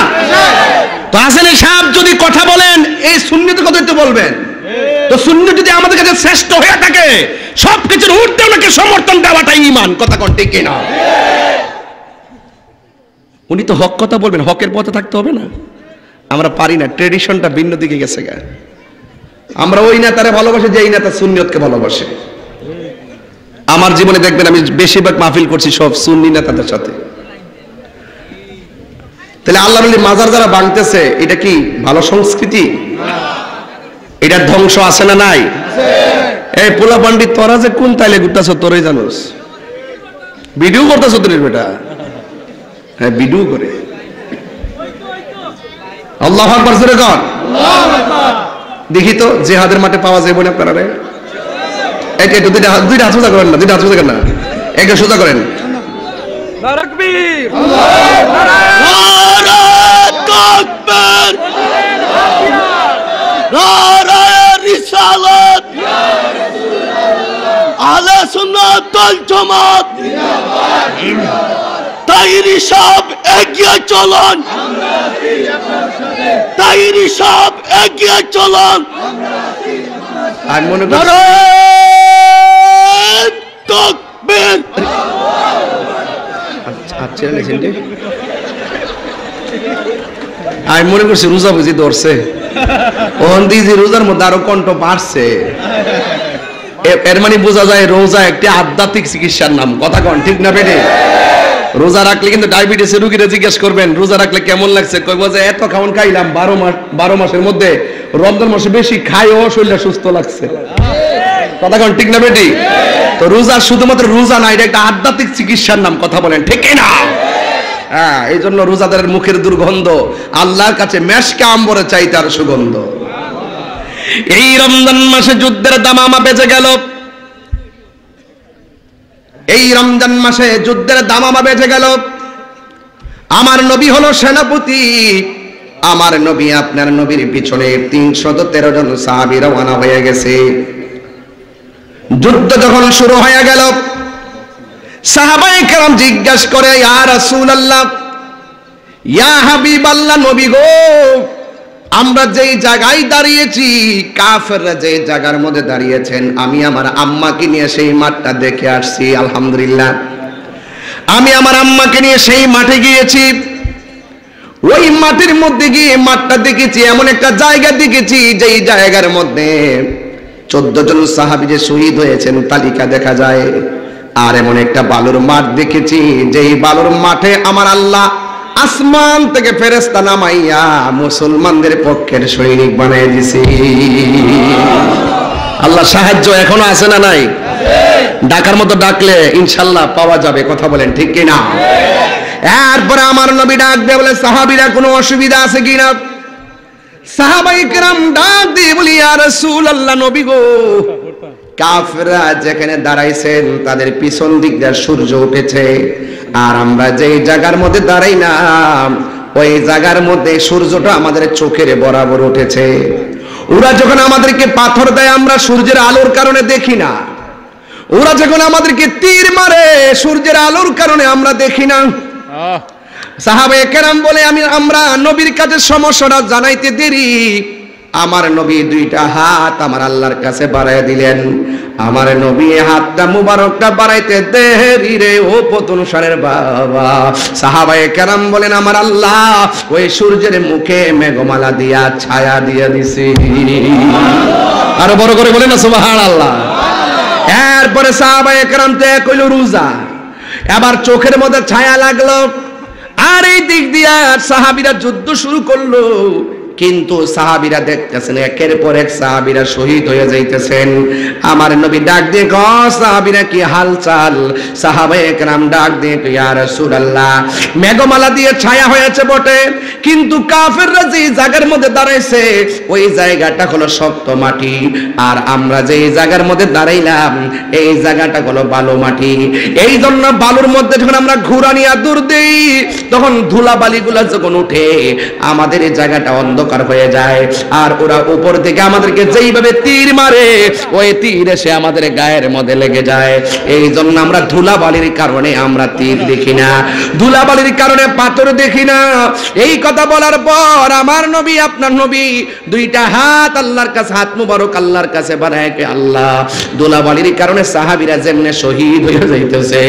S1: তো হাসানি সাহেব যদি কথা বলেন, এই সুন্নিতের কথা তো বলবেন। তো সুন্নি যদি আমাদের কাছে শ্রেষ্ঠ হয়ে থাকে, সবকিছুর ঊর্ধ্বে ওনাকে সমর্থন দেওয়াটাই ঈমান। কথা কোন ঠিক কিনা? উনি তো হক কথা বলবেন, হকের পথে থাকতে হবে না? আমরা পারি না, ট্রেডিশনটা ভিন্ন দিকে গেছে গা। আমরা ওই নেতারে ভালোবাসি যে এই নেতা সুন্নিয়তকে ভালোবাসে। আমার জীবনে দেখবেন আমি বেশিরভাগ মাহফিল করছি সব সুন্নি নেতাদের সাথে। তাহলে আল্লাহর ওলি মাজার যারা ভাঙতেছে, এটা কি ভালো সংস্কৃতি? এটা ধ্বংস আছে না নাই? এই পোলা পান্ডিত তোরা যে কোন তাইলে ঘুরতেছ তোরই জানোস, ভিডিও করতেছ তোর বেটা। হ্যাঁ ভিডিও করে। আল্লাহু আকবার জোরে কর। দেখি তো জিহাদের মাঠে পাওয়া যায় বলে আপনারা রে। এটা একটু দুইটা হাত সোজা করেন না, দুইটা হাত সোজা করেন না, একটা সোজা করেন। তাকবীর, নারায়ে তাকবীর, নারায়ে রিসালাত, আহলে সুন্নাত ওয়াল জামাত জিন্দাবাদ। তাইরি সব এগিয়ে চলুন, তাইরি সব এগিয়ে চলুন। আমি মনে করি তাকবীর। আচ্ছা আমি মনে করছি রোজা বুঝি ধরছে, ওখান দিয়ে যে রোজার মধ্যে আরো কণ্ঠ বাড়ছে, এর মানে বোঝা যায় রোজা একটি আধ্যাত্মিক চিকিৎসার নাম। কথা কন ঠিক না বেটে? রোজা রাখলে কিন্তু ডায়াবেটিসের রোগীরা জিজ্ঞেস করবেন রোজা রাখলে কেমন লাগছে, কইব যে এত খাওয়ান খাইলাম 12 মাসের মধ্যে রমজান মাসে বেশি খাইও শরীরটা সুস্থ লাগছে। কথা কন ঠিক না বেটি? তো রোজা শুধুমাত্র রোজা না, এটা একটা আধ্যাত্মিক চিকিৎসার নাম। কথা বলেন ঠিক না? হ্যাঁ, এই জন্য রোজাদারের মুখের দুর্গন্ধ আল্লাহর কাছে মেশকে আম্বরে চাইতে আর সুগন্ধ। এই রমজান মাসে যুদ্ধের দামামা বেজে গেল, এই রমজান মাসে যুদ্ধের দামামা বেজে গেল। আমার নবী হলো সেনাপতি, আমার নবী আপনার নবীর পিছনে 313 জন সাহাবী রওনা হয়ে গেছে। যুদ্ধ যখন শুরু হয়ে গেল, সাহাবায়ে কেরাম জিজ্ঞাসা করে, ইয়া রাসূলুল্লাহ, ইয়া হাবিবাল্লাহ, নবী গো, আমরা যেই জায়গায় দাঁড়িয়েছি, কাফেররা যে জায়গার মধ্যে দাঁড়িয়েছেন, আমি আমার আম্মাকে নিয়ে সেই মাঠটা দেখে আসছি। আলহামদুলিল্লাহ, আমি আমার আম্মাকে নিয়ে সেই মাঠে গিয়েছি। ওই মাঠের মধ্যে গিয়ে মাঠটা দেখেছি, এমন একটা জায়গা দেখেছি যেই জায়গার মধ্যে 14 জন সাহাবী যে শহীদ হয়েছেন তালিকা দেখা যায়। আর এমন একটা বালুর মাঠ দেখেছি যেই বালুর মাঠে আমার আল্লাহ আসমান থেকে ফেরেশতা নামাইয়া মুসলমানদের পক্ষের সৈনিক বানিয়ে দিয়েছে। আল্লাহ সাহায্য এখনো আছে না নাই? ডাকার মতো ডাকলে ইনশাআল্লাহ পাওয়া যাবে। কথা বলেন ঠিক কি না? এরপরে আমার নবী ডাক দিয়ে বলে, সাহাবীরা কোনো অসুবিধা আছে কিনা? সাহাবায়ে কেরাম ডাক দিয়ে বলি, ইয়া রাসূলুল্লাহ, নবী গো, কাফেররা যেখানে দাঁড়াইছেন তাদের পিছন দিক দিয়ে সূর্য উঠেছে, আর আমরা যেই জায়গার মধ্যে দাঁড়াইলাম ওই জায়গার মধ্যে সূর্যটা আমাদের চোখের বরাবর উঠেছে। ওরা যখন আমাদেরকে পাথর দেয় আমরা সূর্যের আলোর কারণে দেখি না, ওরা যখন আমাদেরকে তীর মারে সূর্যের আলোর কারণে আমরা দেখি না। সাহাবায়ে কেরাম বলে আমরা নবীর কাছে সমস্যাটা জানাইতে দেরি, আমার নবী দুইটা হাত আমার আল্লাহর কাছে বাড়ায় দিলেন। আমার নবী হাতটা মুবারকটা বাড়াইতে দেরি রে ও পতনসারের বাবা। সাহাবায়ে কেরাম বলেন আমার আল্লাহ ওই সূর্যের মুখে মেঘমালা দিয়া ছায়া দিয়ে দিছি। আরো বড় করে বলেন না সুবহানাল্লাহ। এরপরে সাহাবায়ে কেরাম তে কইল রোজা, এবার চোখের মধ্যে ছায়া লাগলো, আর এই দিক দিয়া সাহাবীরা যুদ্ধ শুরু করলো। কিন্তু সাহাবীরা দেখতেছেন একের পর এক সাহাবীরা শহীদ হয়ে যাইতেছেন। আমার নবী ডাক দিয়ে সাহাবীরা কি হালচাল? সাহাবায়ে কেরাম ডাক দিয়ে ইয়া রাসূলুল্লাহ মেঘমালা দিয়ে ছায়া হয়েছে বটে, কিন্তু কাফেররা যে জায়গার মধ্যে দাঁড়াইছে ওই জায়গাটা হলো শক্ত মাটি, আর আমরা যে জায়গার মধ্যে দাঁড়াইলাম এই জায়গাটা হলো বালু মাটি। এই জন্য বালুর মধ্যে যখন আমরা ঘোড়া নিয়ে দৌড় দেই তখন ধুলাবালিগুলা যখন উঠে আমাদের এই জায়গাটা অন্ধকার হয়ে যায়, আর ওরা উপর থেকে আমাদেরকে যেইভাবে তীর মারে ওই তীর এসে আমাদের গায়ের মধ্যে লেগে যায়। এই জন্য আমরা ধুলাবালির কারণে আমরা তীর দেখি না, ধুলাবালির কারণে পাথর দেখি না। এই কথা বলার পর আমার নবী আপনার নবী দুইটা হাত আল্লাহর কাছে, হাত মুবারক আল্লাহর কাছে বাড়ায় কে আল্লাহ ধুলাবালির কারণে সাহাবীরা যেমনে শহীদ হয়ে যাইতেছে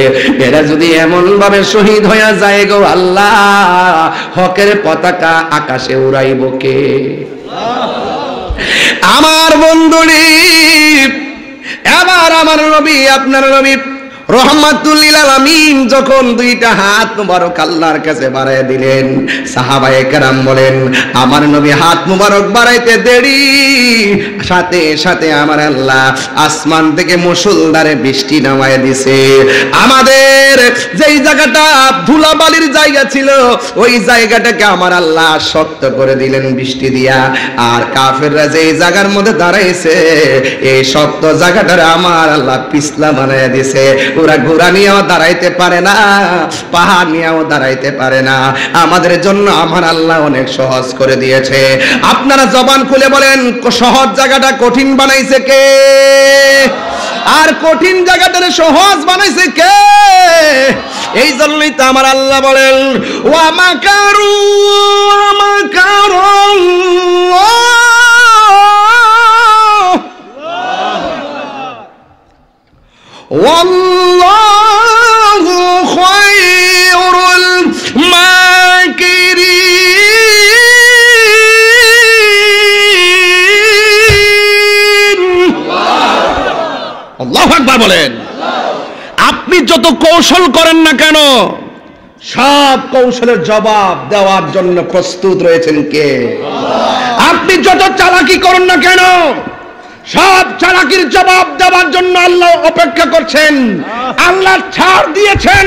S1: এরা যদি এমন ভাবে শহীদ হয়ে যায় গো আল্লাহ হকের পতাকা আকাশে উড়াইব কে? আমার বন্ধুরি এবার আমার নবী আপনার নবী রহমাতুল লিল আলামিন যখন দুইটা হাত মুবারক আল্লাহর কাছে বাড়ায় দিলেন, সাহাবায়ে কেরাম বলেন আমার নবী হাত মুবারক বাড়াইতে দেরি, সাথে সাথে আমার আল্লাহ আসমান থেকে মুষলধারে বৃষ্টি নামায় দিছে। আমাদের যেই জায়গাটা ধুলাবালির জায়গা ছিল ওই জায়গাটাকে আমার আল্লাহ শক্ত করে দিলেন বৃষ্টি দিয়া, আর কাফেররা যেই জায়গার মধ্যে দাঁড়াইছে এই শক্ত জায়গাটারে আমার আল্লাহ পিছলা বানায় দিছে। ওরা ঘোড়া নিয়েও দাঁড়াইতে পারে না, পাহাড় নিয়েও দাঁড়াইতে পারে না। আমাদের জন্য আমার আল্লাহ অনেক সহজ করে দিয়েছে। আপনারা জবান খুলে বলেন সহজ জায়গাটা কঠিন বানাইছে কে? আর কঠিন জায়গাটারে সহজ বানাইছে কে? এই জন্যই তো আমার আল্লাহ বলেন ওয়া মাকারু ওয়াল্লাহু খায়রুল মাকিরিন। আল্লাহু আকবার বলেন। আপনি যত কৌশল করেন না কেন সব কৌশলের জবাব দেওয়ার জন্য প্রস্তুত রয়েছেন কে? আপনি যত চালাকি করেন না কেন সব চালাকির জবাব দেওয়ার জন্য আল্লাহ অপেক্ষা করছেন। আল্লাহ ছাড় দিয়েছেন,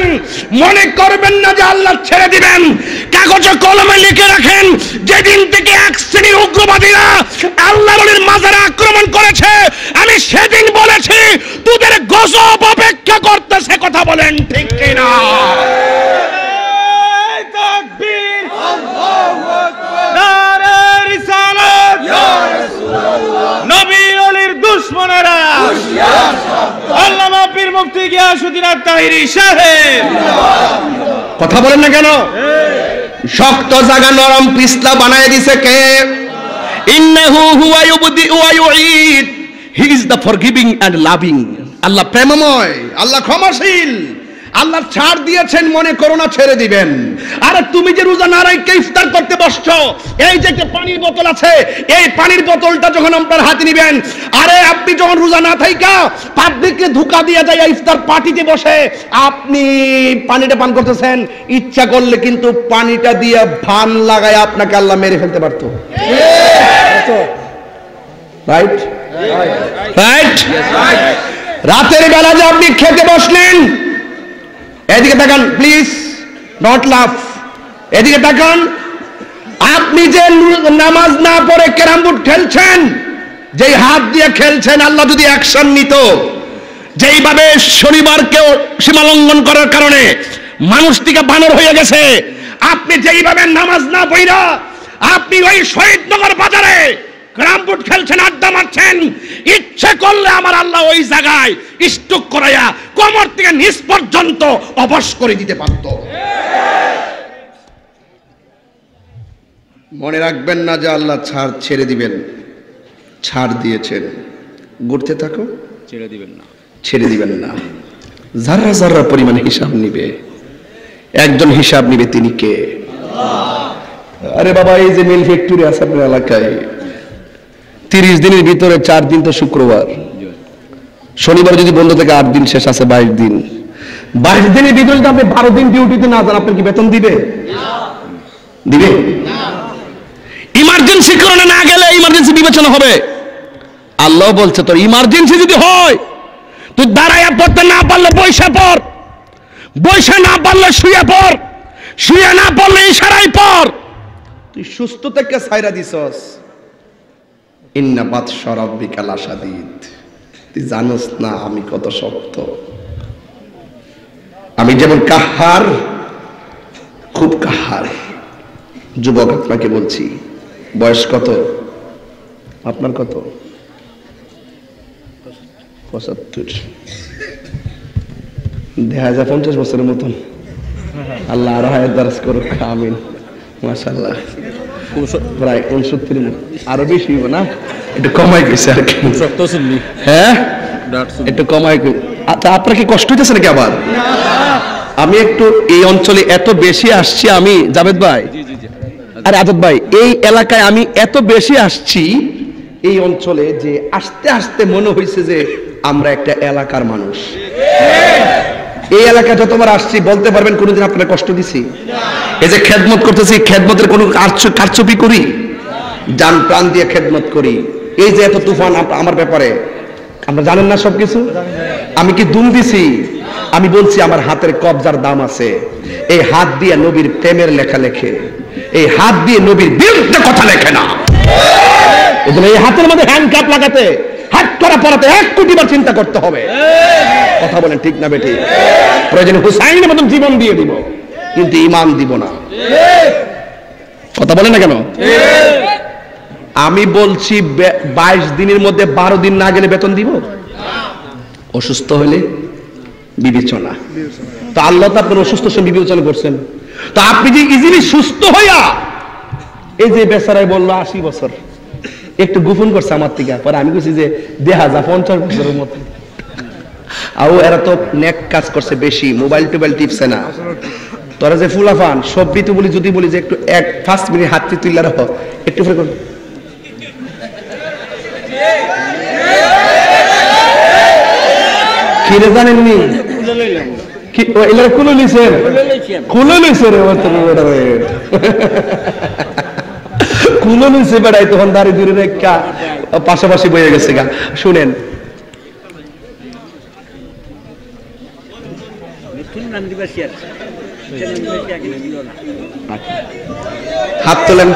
S1: মনে করবেন না যে আল্লাহ ছেড়ে দিবেন। কাগজে কলমে লিখে রাখেন যেদিন থেকে এক শ্রেণীর উগ্রবাদীরা আল্লাহর ওলির মাজারে আক্রমণ করেছে আমি সেদিন বলেছি তোদের গজব অপেক্ষা করতেছে। কথা বলেন ঠিক কিনা? তাকবীর, আল্লাহু আকবার, নারে রিসালাত, ইয়া রাসূলুল্লাহ। নবী ওলির দুশমনেরা আল্লামা পীর মুফতি গিয়াসউদ্দিন আত-তাহিরি সাহেব কথা বলেন না কেন? শক্ত জায়গা নরম পিছলা বানায় দিছে কে? ইন্নাহু হুয়া ইউবদি ওয়া ইউঈদ, he is the forgiving and loving. Allah প্রেমময়, আল্লাহ ক্ষমাশীল। আল্লাহ ছাড় দিয়েছেন, মনে করো না ছেড়ে দিবেন। আরে তুমি যে রোজা না রেখে ইফতার করতে বসছো, এই যে একটা পানির বোতল আছে এই পানির বোতলটা যখন আপনার হাতে নিবেন, আরে আপনি যখন রোজা না থাইকা পাবলিককে ধোঁকা দিয়ে যায় ইফতার পার্টিতে বসে আপনি পানিটা পান করতেছেন, ইচ্ছা করলে কিন্তু পানিটা দিয়ে ভান লাগায় আপনাকে আল্লাহ মেরে ফেলতে পারতো। Right right. রাতের বেলা যে আপনি খেতে বসলেন, এদিকে তাকান প্লিজ, নট লাফ, এদিকে তাকান। আপনি যে নামাজ না পড়ে ক্যারাম বোর্ড খেলছেন যেই হাত দিয়ে খেলছেন, আল্লাহ যদি অ্যাকশন নিত, যেইভাবে শনিবারকেও সীমা লঙ্ঘন করার কারণে মানুষটিকে বানর হয়ে গেছে, আপনি যেইভাবে নামাজ না পড়া আপনি ওই শহীদনগর বাজারে ক্যারামবোর্ড খেলছেন, আড্ডা মারছেন, ইচ্ছে করলে আমার আল্লাহ ওই জায়গায় স্ট্রোক করাইয়া কোমর থেকে নিচ পর্যন্ত অবশ করে দিতে পারত। মনে রাখবেন না যে আল্লাহ ছেড়ে দিবেন, ছাড় দিয়েছেন, ঘুরতে থাকো, ছেড়ে দিবেন না। যারা যারা পরিমাণে হিসাব নিবে, একজন হিসাব নিবে, তিনি কে? আরে বাবা, এই যে মিল ফ্যাক্টরি আছে আপনার এলাকায়, 30 দিনের ভিতরে 4 দিন তো শুক্রবার, শনিবার যদি বন্ধ থেকে 8 দিন, শেষ আছে 22 দিন। 22 দিনের ভিতরে যদি আপনি 12 দিন ডিউটিতে না যান, আপনার কি বেতন দিবে? দিবে? ইমার্জেন্সি কারণে না গেলে ইমার্জেন্সি বিবেচনা হবে। আল্লাহ বলছে তোর ইমার্জেন্সি যদি হয়, তুই দাঁড়াইয়া পড়তে না পারলে বইসা পড়, বইসা না পারলে শুয়ে পড়, শুয়ে না পারলে ইশারায় পড়। তুই সুস্থ থেকে ছাইরা দিছস, ইন্না বাতশা রাব্বিকা লাশাদীদ। তুই জানোস না আমি কত শক্ত, আমি যেমন কাহার, খুব কাহার। যুবক আপনাকে বলছি, বয়স কত আপনার? কত? 75। দেখা যায় 50 বছরের মতন। আল্লাহ আরো হায়াত দারাজ করুক, আমিন। মাশাআল্লাহ, প্রায় 69, আরো বেশি হইব না? একটু কমাই গেছে আর কি। হ্যাঁ, একটু কমাই। আচ্ছা, আপনার কি কষ্ট হইতেছে নাকি আবার? আমি একটু এই অঞ্চলে এত বেশি আসছি আমি, জাভেদ ভাই আর আজাদ ভাই, এই এলাকায় আমি এত বেশি আসছি এই অঞ্চলে, যে আস্তে আস্তে মনে হয়েছে যে আমরা একটা এলাকার মানুষ। এই এলাকা যতবার আসছি বলতে পারবেন কোনোদিন আপনারা কষ্ট দিছি? এই যে খেদমত করতেছি, খেদমতের কোনো কারচুপি করি? জান প্রাণ দিয়ে খেদমত করি। এই যে এত তুফান আমার ব্যাপারে, আমরা জানেন না সবকিছু? আমি কি দুম দিছি? আমি বলছি আমার হাতের কবজার দাম আছে। এই হাত দিয়ে নবীর প্রেমের লেখা লেখে, এই হাত দিয়ে নবীর বিরুদ্ধে কথা লেখে না। এই হাতের মধ্যে হ্যান্ডকাপ লাগাতে, হাত করা পড়াতে 1 কোটি বার চিন্তা করতে হবে। কথা বলেন ঠিক না বেটি? প্রয়োজনে হুসাইনের মতন জীবন দিয়ে দিব, কিন্তু ঈমান দিব না। কথা বলেন না কেন? আমি বলছি 22 দিনের মধ্যে 12 দিন না গেলে বেতন দিব? অসুস্থ হলে বিবেচনা। তো আল্লাহ তো আপনার অসুস্থ সময় বিবেচনা করছেন। তো আপনি যে ইজিলি সুস্থ হইয়া, এই যে বেচারাই বললো 80 বছর, একটু গোপন করছে আমার থেকে, পরে আমি বলছি যে 50 বছরের মতো। আর এরা তো নেক কাজ করছে বেশি, মোবাইল টোবাইল টিপছে না। তোরা যে ফুলাফান সব বিতু বলি, যদি বলি যে একটু 5 মিনিট হাতটি তুইলা রাখো, একটু ফের কর, কিরে জানেননি কি এলাকা খুলে নিছেন? খুলে নিছে রে, খুলে নিছে বেড়াই, তখন দাঁড়িয়ে দূরে রেখা পাশাপাশি বয়ে গেছে গা। শুনেন, হাত তোলেন।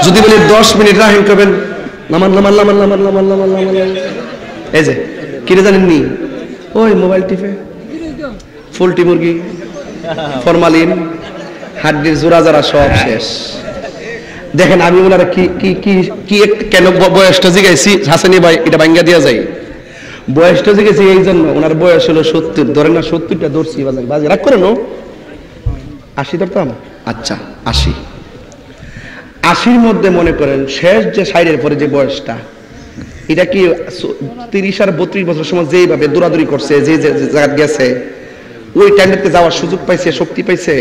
S1: যদি বলি 10 মিনিট রাহেন করবেন, নামান নামান নামান নামান নামান নামান নামান। এই যে কিরে জানেননি, ওই মোবাইল টিপে পোল্ট্রি মুরগি, ফরমালিন, হাড্ডির জোড়া যারা সব শেষ। দেখেন আমি ওনারা কি কি কি কি কেন বয়সটা জিগাইছি, হাসানি ভাই এটা ভাঙ্গা দিয়া যায়। বয়সটা জিগেছি এই জন্য, ওনার বয়স হলো 70। ধরেন না 70টা ধরছি, বাজে রাগ করে নো, 80 ধরতাম। আচ্ছা 80-80-র মধ্যে মনে করেন শেষ যে 60-এর পরে যে বয়সটা, এটা কি 30 আর 32 বছর সময় যেইভাবে দৌড়াদৌড়ি করছে, যে জায়গা গেছে, ওই টাইমটাতে যাওয়ার সুযোগ পাইছে, শক্তি পাইছে।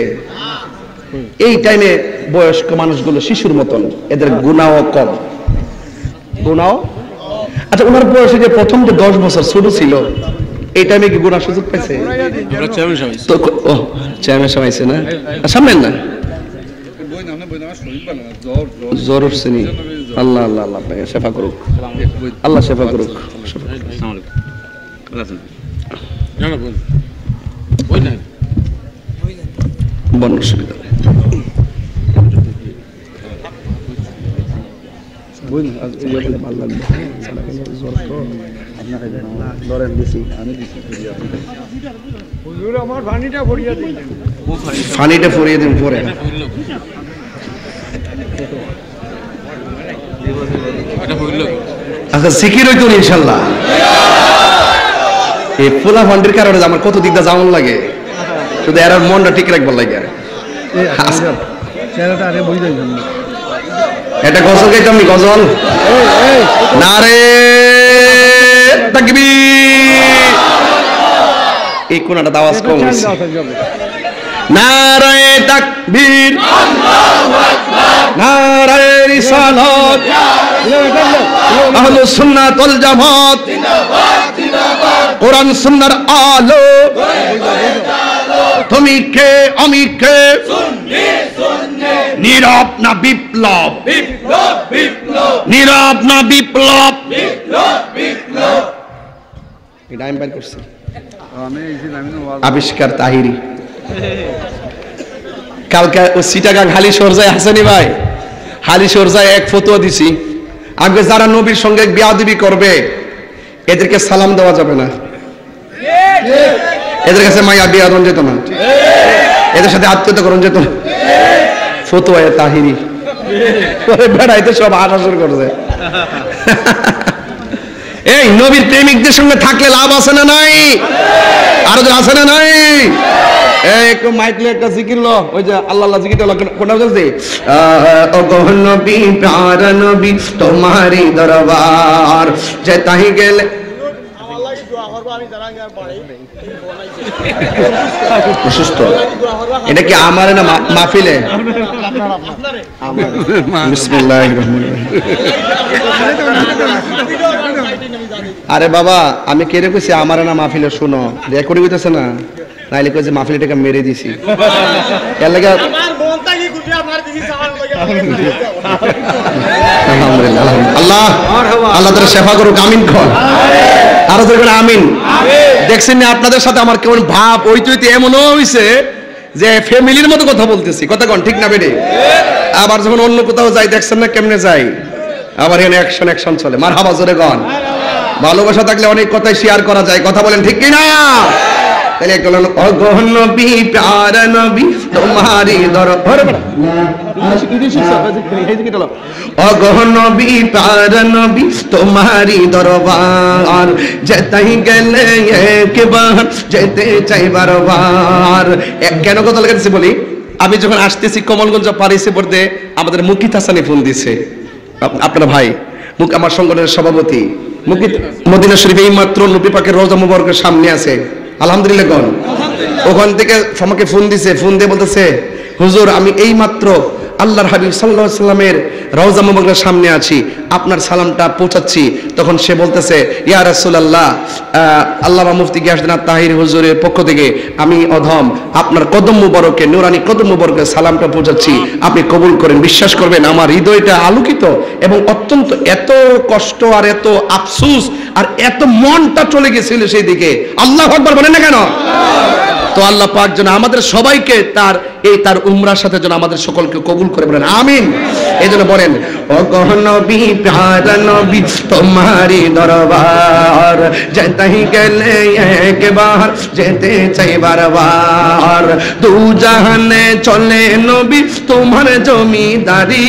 S1: এই টাইমে বয়স্ক মানুষগুলো শিশুর মতন, এদের গুনাহ কম, গুনাহ। আচ্ছা, ওনার বয়সে যে প্রথম যে 10 বছর ছোট ছিল, এই টাইমে কি গুনাহ সুযোগ পাইছে? তো ও চেয়ারম্যান সমাইছে না, সামনে না জ্বর উঠছে নি। আল্লাহ আল্লাহ আল্লাহ শেফা করুক, আল্লাহ শেফা করুক। বন্য সুবিধা ফানিটা ফরিয়ে দিন পরে। আচ্ছা সিকির হইতো ইনশাল্লাহ। এই ফুলা ফান্ডির কারণে আমার কত দিকটা যেমন লাগে, শুধু এর মনটা ঠিক রাখবার লাগে। এটা গজল গাইতাম নি, গজল নারে তাকবীর। এই কোনটা আওয়াজ কম হইছে। নারে তাকবীর, নারে রিসালাত, আহলুস সুন্নাত ওয়াল জামাত, কোরআন সুন্নাহর আলো। তুমি কে আমি কে, নীরব না বিপ্লব, নীরব না বিপ্লব। এটা আমি বাইর করছি, আবিষ্কার তাহিরি। কালকে ও সিটাগাং হালি সরজায় হাসানি ভাই, হালি সরজায় এক ফতোয়া দিছি, আগে যারা নবীর সঙ্গে বেয়াদবি করবে এদেরকে সালাম দেওয়া যাবে না, এদের কাছে মাইয়া বিয়াদন যেত না, এদের সাথে আত্মীয়তাকরণ যেত না। ফতোয়া তাহিরি বেড়াইতে সব আসা শুরু করছে। এই নবীর প্রেমিকদের সঙ্গে থাকলে লাভ আছে না নাই? আরো আছে না নাই? একটু মাইকলে একটা জিকির লো, ওই যে আল্লাহ আল্লাহ জিকিরটা লো, কোনটা বলছে? ও গো নবী প্যারা নবী তোমারি দরবার যে তাহি গেলে অসুস্থ। এটা কি আমার না মাহফিলে? বিসমিল্লাহির রহমানির রহিম। আরে বাবা আমি কেড়ে কইছি আমার না মাহফিলে, শুনো রেকর্ডিং হইতেছে না, নাইলে কই যে মাহফিলটাকে মেরে দিছি এর লাগা। আলহামদুলিল্লাহ, আল্লাহ আল্লাহ তাআলা শেফা করুক, আমিন কর। আরো জোরে করে আমিন। দেখছেন না আপনাদের সাথে আমার কেমন ভাব, ওই তুইতে এমনও হইছে যে ফ্যামিলির মতো কথা বলতেছি, কথা কোন ঠিক না বেডে? আবার যখন অন্য কোথাও যাই দেখছেন না কেমনে যাই, আবার এখানে অ্যাকশন অ্যাকশন চলে। মারহাবা জোরে গন। ভালোবাসা থাকলে অনেক কথাই শেয়ার করা যায়, কথা বলেন ঠিক কি না? তাহলে একটু ও গো নবী প্যারা নবী তোমারি দরবার, ও গো নবী প্যারা নবী তোমারি দরবার যেতাই গেলে একবার যেতে চাই বারবার। কেন কথা লাগাচ্ছি বলি, আমি যখন আসতেছি কমলগঞ্জ পারিসে পড়তে আমাদের মুকিত হাসানি ফোন দিছে, আপনার ভাই আমার সংগঠনের সভাপতি মুকিত মদিনা শরীফ এই মাত্র নবী পাকের রওজা মুবারকের সামনে আছে, আলহামদুলিল্লাহ কোন। ওখান থেকে আমাকে ফোন দিছে, ফোন দিয়ে বলতেছে হুজুর আমি এই মাত্র আল্লাহর হাবিব সাল্লাল্লাহু আলাইহি সাল্লামের রওজা মুবারকের সামনে আছি, আপনার সালামটা পৌঁছাচ্ছি। তখন সে বলতেছে ইয়া রাসূলুল্লাহ, আল্লামা মুফতি গিয়াসউদ্দিন তাহির হুজুরের পক্ষ থেকে আমি অধম আপনার কদম মুবারকে, নুরানি কদম মুবারকে সালামটা পৌঁছাচ্ছি, আপনি কবুল করেন। বিশ্বাস করবেন আমার হৃদয়টা আলোকিত এবং অত্যন্ত এত কষ্ট আর এত আফসোস আর এত মনটা চলে গেছিল সেই দিকে। আল্লাহু আকবার বলেন না কেন? তো আল্লাহ পাক যেন আমাদের সবাইকে তার উমরার সাথে যেন আমাদের সকলকে কবুল করে, বলেন আমিন। এই জন্য বলেন ও গো নবী প্যারা নবী তোমারি দরবার যেতাই গেলে একবার যেতে চাই বারবার। দু জাহানে চলে নবী তোমার জমিদারি,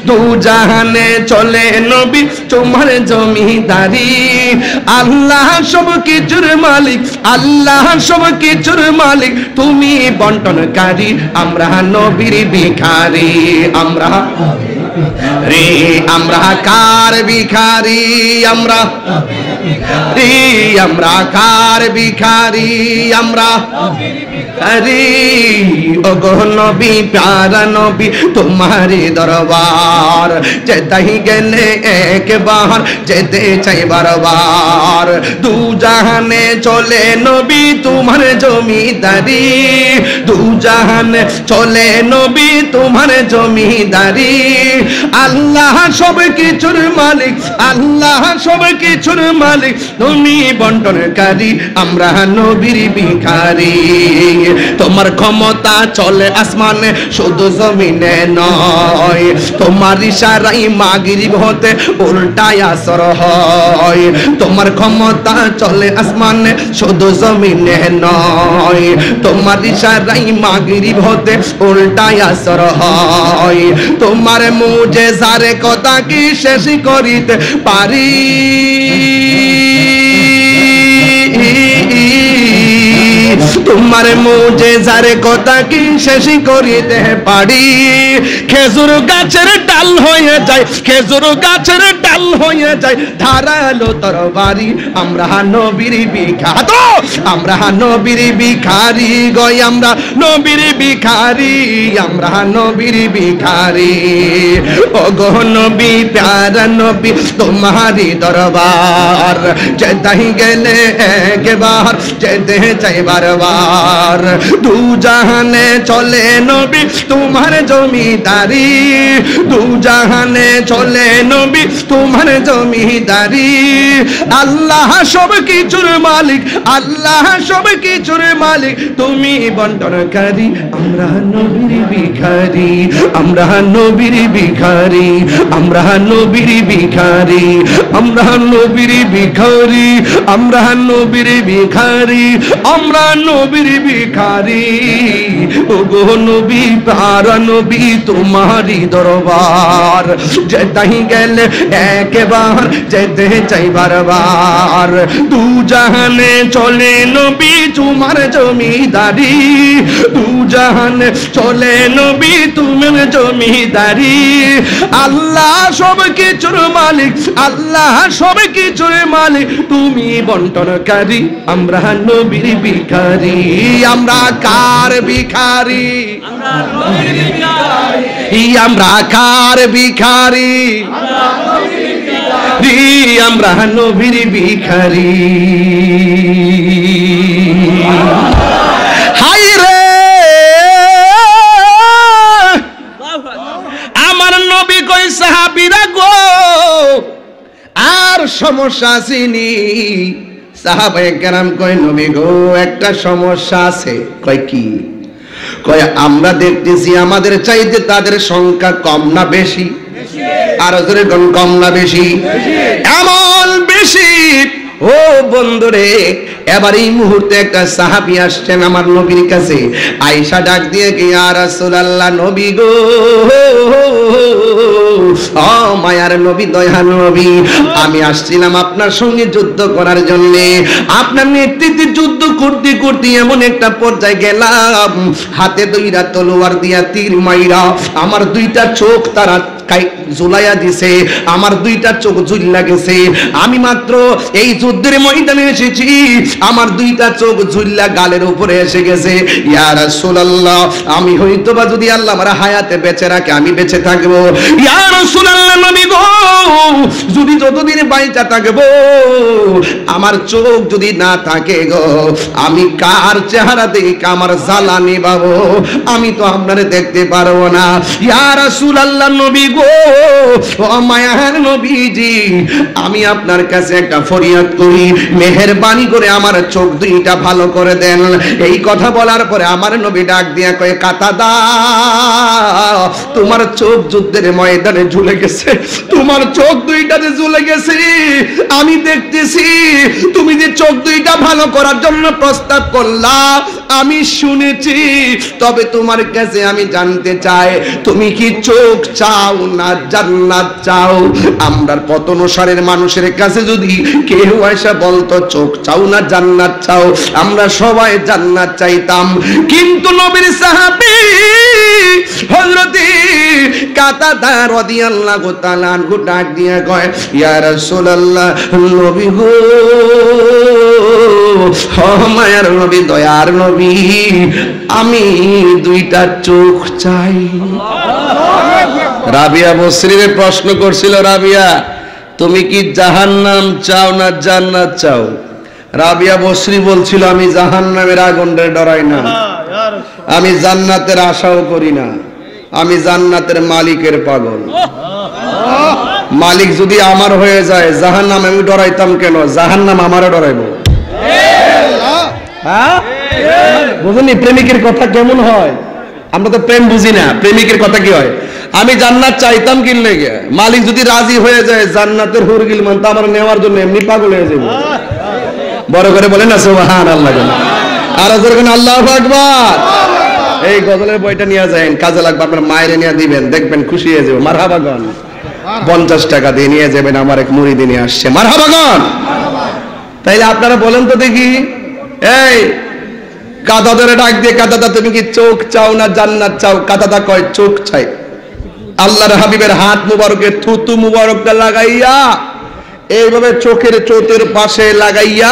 S1: দু জাহানে চলে নবী তোমার জমিদারি। আল্লাহ সব কিছুর মালিক, আল্লাহ সব কিছুর মালিক, তুমি বন্টনকারী, আমরা নবীর ভিখারি। আমরা রে আমরা কার ভিখারি, আমরা রে আমরা কার ভিখারি, আমরা আরে ও গো নবী প্যারা নবী তোমারি দরবার যেতাই গেলে একবার যেতে চাই বারবার। দু জাহানে চলে নবী তোমার জমিদারি, দু জাহানে চলে নবী তোমার জমিদারি। আল্লাহ সব কিছুর মালিক, আল্লাহ সব কিছুর মালিক, তুমি বন্টনকারী, আমরা নবীর ভিখারি। তোমার ক্ষমতা চলে আসমানে শুধু জমিনে নয়, তোমার ইশারায় মাগরিব হতে উল্টায় আসর হয়। তোমার ক্ষমতা চলে আসমানে শুধু জমিনে নয়, তোমার ইশারায় মাগরিব হতে উল্টায় আসর হয়। তোমার মুজেজারে কথা কি শেষ করিতে পারি, তোমার মুজেজারে কথা কি শেষ করিতে পারি। খেজুর গাছের ডাল হয়ে যায়, খেজুর গাছের ডাল হয়ে যায় ধারালো তরবারি। আমরা নবীর ভিখারি, আমরা নবীর ভিখারি গয়, আমরা নবীর ভিখারি, আমরা নবীর ভিখারি। ও গো নবী প্যারা নবী তোমারি দরবার, যেতাই গেলে একবার যেতে চাই বারবার। দু জাহানে চলে নবী তোমার জমিদারি, দু জাহানে চলে নবী তোমার জমিদারি। আল্লাহ সব কিছুর মালিক, আল্লাহ সব কিছুর মালিক, তুমি বন্টনকারী। আমরা নবীর ভিখারি, আমরা নবীর ভিখারি, আমরা নবীর ভিখারি, আমরা নবীর ভিখারি, আমরা নবীর ভিখারি, আমরা নবীর ভিখারি। ও গো নবী প্যারা নবী তোমারি দরবার, যেতাই গেলে একবার যেতে চাই বারবার। দু জাহানে চলে নবী তোমার জমিদারি, দু জাহানে চলে নবী তোমার জমিদারি। আল্লাহ সব কিছুর মালিক, আল্লাহ সব কিছুর মালিক, তুমি বন্টনকারী। আমরা নবীর ভিখারি, আমরা কার ভিখারি, আমরা কার ভিখারি, আমরা নবীর ভিখারি। হাই রে আমার নবী কই সাহাবীরা গো আর সমস্যা আসেনি। সাহাবায়ে কেরাম কয় নবী গো একটা সমস্যা আছে। কয় কি? কয় আমরা দেখতেছি আমাদের চাইতে তাদের সংখ্যা কম না বেশি? আর জোরে কম না বেশি? এমন বেশি। ও বন্ধুরে, এবার এই মুহূর্তে একটা সাহাবী আসছেন আমার নবীর কাছে, আয়েশা ডাক দিয়ে কি ইয়া রাসূলুল্লাহ নবী গো, ও মায়ার নবী দয়ার নবী, আমি আসছিলাম আপনার সঙ্গে যুদ্ধ করার জন্য। আপনার নেতৃত্বে যুদ্ধ করতে করতে এমন একটা পর্যায়ে গেলাম, হাতে দুইটা তলোয়ার দিয়া তীর মাইরা আমার দুইটা চোখ তারা জুলাইয়া দিছে, আমার দুইটা চোখ ঝুল্লা গেছে। আমি মাত্র এই যুদ্ধের ময়দানে এসেছি, আমার দুইটা চোখ ঝুল্লা গালের উপরে এসে গেছে। ইয়া রাসূলুল্লাহ আমি হয়তোবা যদি আল্লাহ আমার হায়াতে বেঁচে রাখে আমি বেঁচে থাকবো। ইয়া রাসূলুল্লাহ নবী গো, যদি যতদিন বাইচা থাকবো আমার চোখ যদি না থাকে গো, আমি কার চেহারা দেখে আমার জ্বালানি পাবো? আমি তো আপনারে দেখতে পারবো না। ইয়া রাসূলুল্লাহ নবী গো, ও মায়ার নবীজি, আমি আপনার কাছে একটা ফরিয়াদ করি, মেহেরবানি করে আমার চোখ দুইটা ভালো করে দেন। এই কথা বলার পরে আমার নবী ডাক দিয়া কয় কাতাদা, তোমার চোখ যুদ্ধের ময়দানে ঝুলে গেছে, তোমার চোখ দুইটা যে ঝুলে গেছে আমি দেখতেছি। তুমি যে চোখ দুইটা ভালো করার জন্য প্রস্তাব করলা আমি শুনেছি, তবে তোমার কাছে আমি জানতে চাই তুমি কি চোখ চাও না জান্নাত চাও? আমরা পতনসারের মানুষের কাছে যদি কেউ এসে বলতো চোখ চাও না জান্নাত চাও, আমরা সবাই জান্নাত চাইতাম। কিন্তু নবীর সাহাবী হযরতে কাতাদা রাদিয়াল্লাহু তাআলা আনহু ডাক দিয়ে কয় ইয়া রাসূলুল্লাহ নবী গো, ও মায়ার নবী দয়ার নবী, আমি দুইটা চোখ চাই। রাবিয়া বসরিরে প্রশ্ন করছিল, রাবিয়া তুমি কি জাহান্নাম চাও না জান্নাত চাও? রাবিয়া বসরি বলছিল আমি জাহান্নামের আগুনে ডরাই না, আমি জান্নাতের আশাও করি না, আমি জান্নাতের মালিকের পাগল। মালিক যদি আমার হয়ে যায় জাহান্নাম আমি ডরাইতাম কেন? জাহান্নাম আমারও ডরাইবো। হ্যাঁ বুঝুনি প্রেমিকের কথা কেমন হয়? আমরা তো প্রেম বুঝি না, প্রেমিকের কথা কি হয়? আমি জান্নাত চাইতাম কি লেগে, মালিক যদি রাজি হয়ে যায় জান্নাতের হুর গিলমান তো আমার নেওয়ার জন্য এমনি পাগল হয়ে যাবে। বড় করে বলেন না সুবহানাল্লাহ, আর যখন আল্লাহু আকবার। এই গজলের বইটা নিয়ে যাবেন, কাজে লাগবে, আপনার মায়ের নিয়ে দিবেন, দেখবেন খুশি হয়ে যাবে। মারহাবা গান 50 টাকা দিয়ে নিয়ে যাবেন, আমার এক মুরিদ নিয়ে আসছে, মারহাবা গান। তাইলে আপনারা বলেন তো দেখি, এই কাদাদারে ডাক দিয়ে, কাদাদা তুমি কি চোখ চাও না জান্নাত চাও? কাদাদা কয় চোখ চাই। আল্লাহর হাবিবের হাত মুবারকে থুতু মুবারকটা লাগাইয়া এইভাবে চোখের চোতের পাশে লাগাইয়া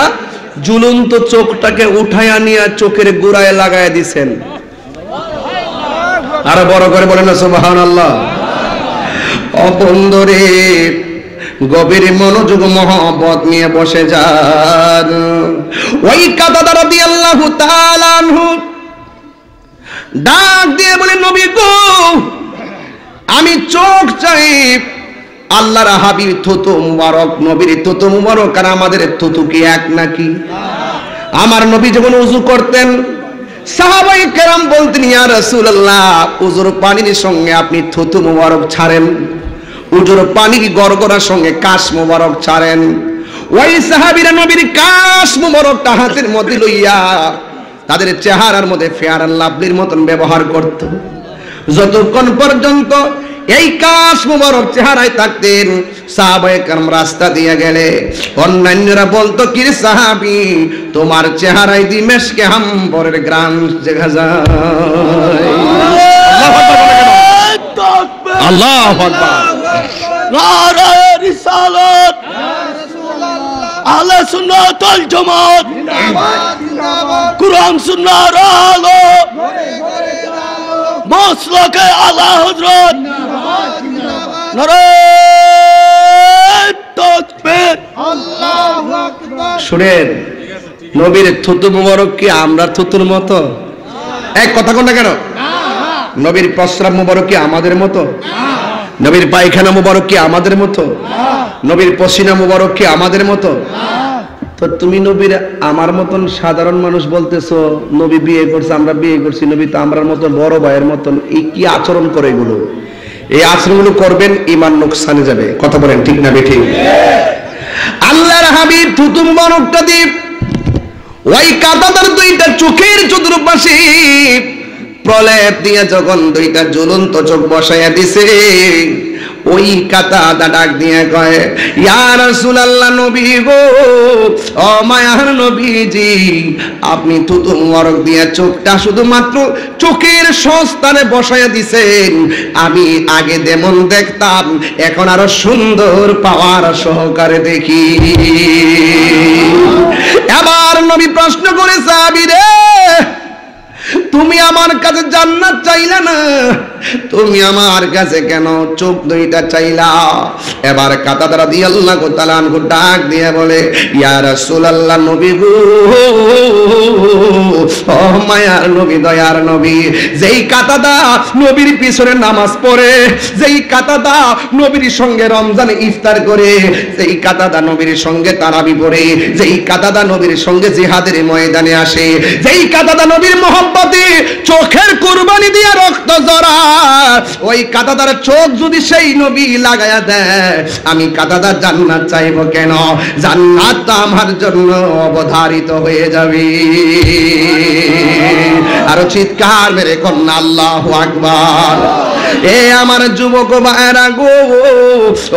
S1: ঝুলন্ত চোখটাকে উঠাইয়া নিয়ে চোখের গোড়ায় লাগাইয়া দিছেন। আরো বড় করে বলেন না সুবহানাল্লাহ। অপন্দরে গভীর মনোযোগ মহব্বত নিয়ে বসে যান। ওই কাতাদা রাদিয়াল্লাহু তাআলা আনহু ডাক দিয়ে বলে, নবী গো, আমি চোখ চাই। আল্লাহর হাবিব থুতু মুবারক, নবীর থুতু মুবারক আর আমাদের থুতু কি এক নাকি? আমার নবী যখন ওযু করতেন সাহাবায়ে কেরাম বলতেন, ইয়া রাসূলুল্লাহ, ওযুর পানির সঙ্গে আপনি থুতু মুবারক ছাড়েন, উজুর পানি গড়গড়ার সঙ্গে কাশ মুবারক ছাড়েন। ওই সাহাবীরা নবীর কাশ মুবারকটা হাতের মধ্যে লইয়া তাদের চেহারার মধ্যে ফেয়ার এন্ড লাভলির মতন ব্যবহার করত। যতক্ষণ পর্যন্ত এই কাশ মুবারক চেহারায় থাকতেন, সাহাবায়ে কেরাম রাস্তা দিয়ে গেলে অন্যান্যরা বলতো, কি রে সাহাবী, তোমার চেহারায় দি মেশকে হাম্বরের গ্রাম দেখা যায়। আল্লাহু আকবার।
S3: নারে রিসালাত, আহলে সুন্নাত ওয়াল জামাত, কুরআন সুন্নাহর আলো, মাসলাকে আলা হযরত, নারে তাকবীর, আল্লাহু আকবার।
S1: শুনেন, নবীর থুতু মুবারক কি আমরা থুতুর মতো? এক কথা কোন না কেন? নবীর প্রস্রাব মুবারক কি আমাদের মতো? নবীর পায়খানা মুবারক কি আমাদের মতো? নবীর পসিনা মুবারক কি আমাদের মতো? তো তুমি নবীর আমার মতন সাধারণ মানুষ বলতেছো, নবী বিয়ে করছে, আমরা বিয়ে করছি, নবী তো আমরার মতন বড় ভাইয়ের মতন, এই কি আচরণ করে এগুলো? এই আচরণগুলো করবেন, ঈমান নোকসানে যাবে। কথা বলেন ঠিক না বেঠিক? আল্লাহর হাবিব থুতু মুবারকটা দিয়ে ওই কাতাদার দুইটা চোখের চতুর্পাশে প্রলেপ দিয়ে যখন দুইটা জ্বলন্ত চোখ বসাইয়া দিছে, ওই কাতাদা ডাক দিয়ে কয়, ইয়া রাসূলুল্লাহ, নবী গো, ও মায়ার নবীজি, আপনি থুতু মুবারক দিয়ে চোখটা শুধুমাত্র চোখের সংস্থানে বসাইয়া দিছেন। আমি আগে যেমন দেখতাম এখন আরো সুন্দর পাওয়ার সহকারে দেখি। এবার নবী প্রশ্ন করে, সাহাবী রে, তুমি আমার কাছে জান্নাত চাইলা না, তুমি আমার কাছে কেন চোখ দুইটা চাইলা? এবার কাতাদা রাদিয়াল্লাহু তাআলা আনহু ডাক দিয়ে বলে, ইয়া রাসূলুল্লাহ, নবী গো, ও মায়ার নবী, দয়ার নবী, যেই কাতাদা নবীর পিছনে নামাজ পড়ে, যেই কাতাদা নবীর সঙ্গে রমজানে ইফতার করে, যেই কাতাদা নবীর সঙ্গে তারাবি পড়ে, যেই কাতাদা নবীর সঙ্গে জিহাদের ময়দানে আসে, যেই কাতাদা নবীর মহব্বতে চোখের কুরবানি দিয়ে রক্ত জড়া, ওই কাতাদার চোখ যদি সেই নবী লাগায়া দেয়, আমি কাতাদার জান্নাত চাইবো কেন? জান্নাত তো আমার জন্য অবধারিত হয়ে যাবে। আরো চিৎকার মেরে কন্যা আল্লাহু আকবার। এ আমার যুবক ভাইরা গো,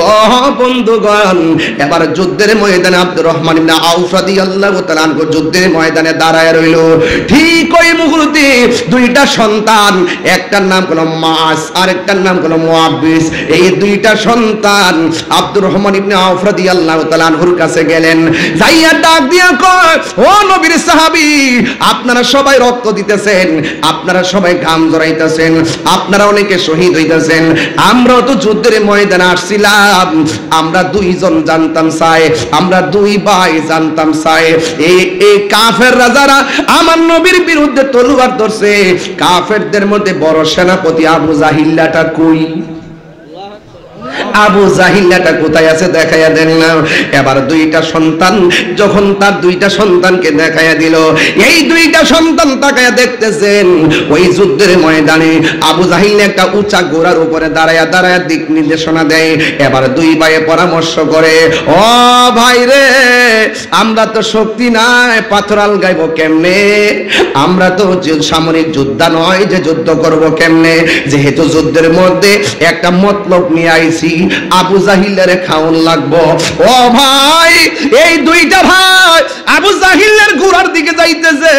S1: ও বন্ধুগণ, এবার যুদ্ধের ময়দানে আব্দুর রহমান ইবনে আউফ রাদিয়াল্লাহু তাআলা আনহু যুদ্ধের ময়দানে দাঁড়ায় রইল। ঠিক ওই মুহূর্তে দুইটা সন্তান, একটার নাম হলো মাস আর একটার নাম হলো মুআব্বিস, এই দুইটা সন্তান আব্দুর রহমান ইবনে আউফ রাদিয়াল্লাহু তাআলা আনহুর কাছে গেলেন। যাইয়া ডাক দিয়া কয়, ও নবীর সাহাবী, আপনারা সবাই রক্ত দিতেছেন, আপনারা সবাই ঘাম ঝরাইতেছেন, আপনারা অনেকে শহীদ হইতেছেন, আমরাও তো যুদ্ধের ময়দানে আসছিলাম, আমরা দুইজন জানতাম চাই, আমরা দুই ভাই জানতাম চাই, এই কাফের রাজারা আমার নবীর বিরুদ্ধে তলোয়ার ধরছে, কাফেরদের মধ্যে বড় সেনাপতি আবু জাহিল্লাটা কই? আবু জাহিলাটা কোথায় আছে দেখাইয়া দেন না। এবার দুইটা সন্তান যখন তার দুইটা সন্তানকে দেখাইয়া দিল, এই দুইটা সন্তান তাকায়া দেখতেছেন ওই যুদ্ধের ময়দানে আবু জাহিল একটা উঁচা ঘোড়ার উপরে দাঁড়ায়া দাঁড়ায়া দিক নির্দেশনা দেয়। এবার দুই ভাইয়ে পরামর্শ করে, ও ভাই রে, আমরা তো শক্তি নাই, পাথর আলগাইবো কেমনে? আমরা তো সামরিক যোদ্ধা নয় যে যুদ্ধ করব কেমনে? যেহেতু যুদ্ধের মধ্যে একটা মতলব নিয়ে আইছি, আবু জাহিলের খাওন লাগবো। ও ভাই, এই দুইটা ভাই আবু জাহিলের ঘোড়ার দিকে যাইতেছে।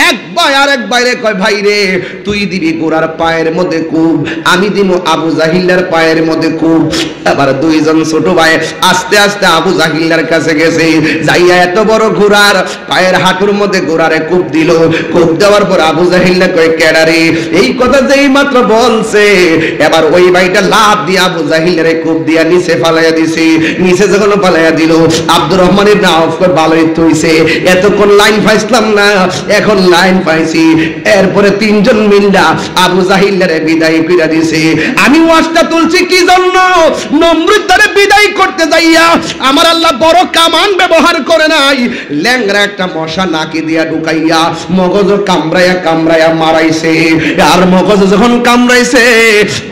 S1: এক ভাই আর এক ভাইরে কয়, ভাই রে, তুই দিবি ঘোড়ার পায়ের মধ্যে কূপ, আমি দিব আবু জাহিলের পায়ের মধ্যে কূপ। আবার দুইজন ছোট ভাই আস্তে আস্তে আবু জাহিলের কাছে গেছে, যাইয়া এত বড় ঘোড়ার পায়ের হাঁটুর মধ্যে ঘোড়ারে কূপ দিল। কূপ দেওয়ার পর আবু জাহিল কয়, কেডারে? এই কথা যেই মাত্র বলছে, এবার ওই ভাইটা লাফ দিয়ে আবু জাহিলের কূপ দিয়া নিচে ফালাইয়া দিছে। নিচে যখন ফালাইয়া দিল, আব্দুর রহমান ইবনে আউফ কয়, ভালোই তো হইছে, এতক্ষণ লাইন পাইছিলাম না, এখন লাইন পাইছি। এরপরে তিনজন মিল্লা আবু জাহিলের বিদায় কইরা দিছে। আমি ওয়াজটা তুলছি কি জন্য? নমরুদ্দারে বিদায় করতে যাইয়া আমার আল্লাহ বড় কামান ব্যবহার করে নাই, ল্যাংরা একটা মশা নাকি দিয়া ঢুকাইয়া মগজ কামড়াইয়া কামড়াইয়া মারাইছে। আর মগজ যখন কামড়াইছে,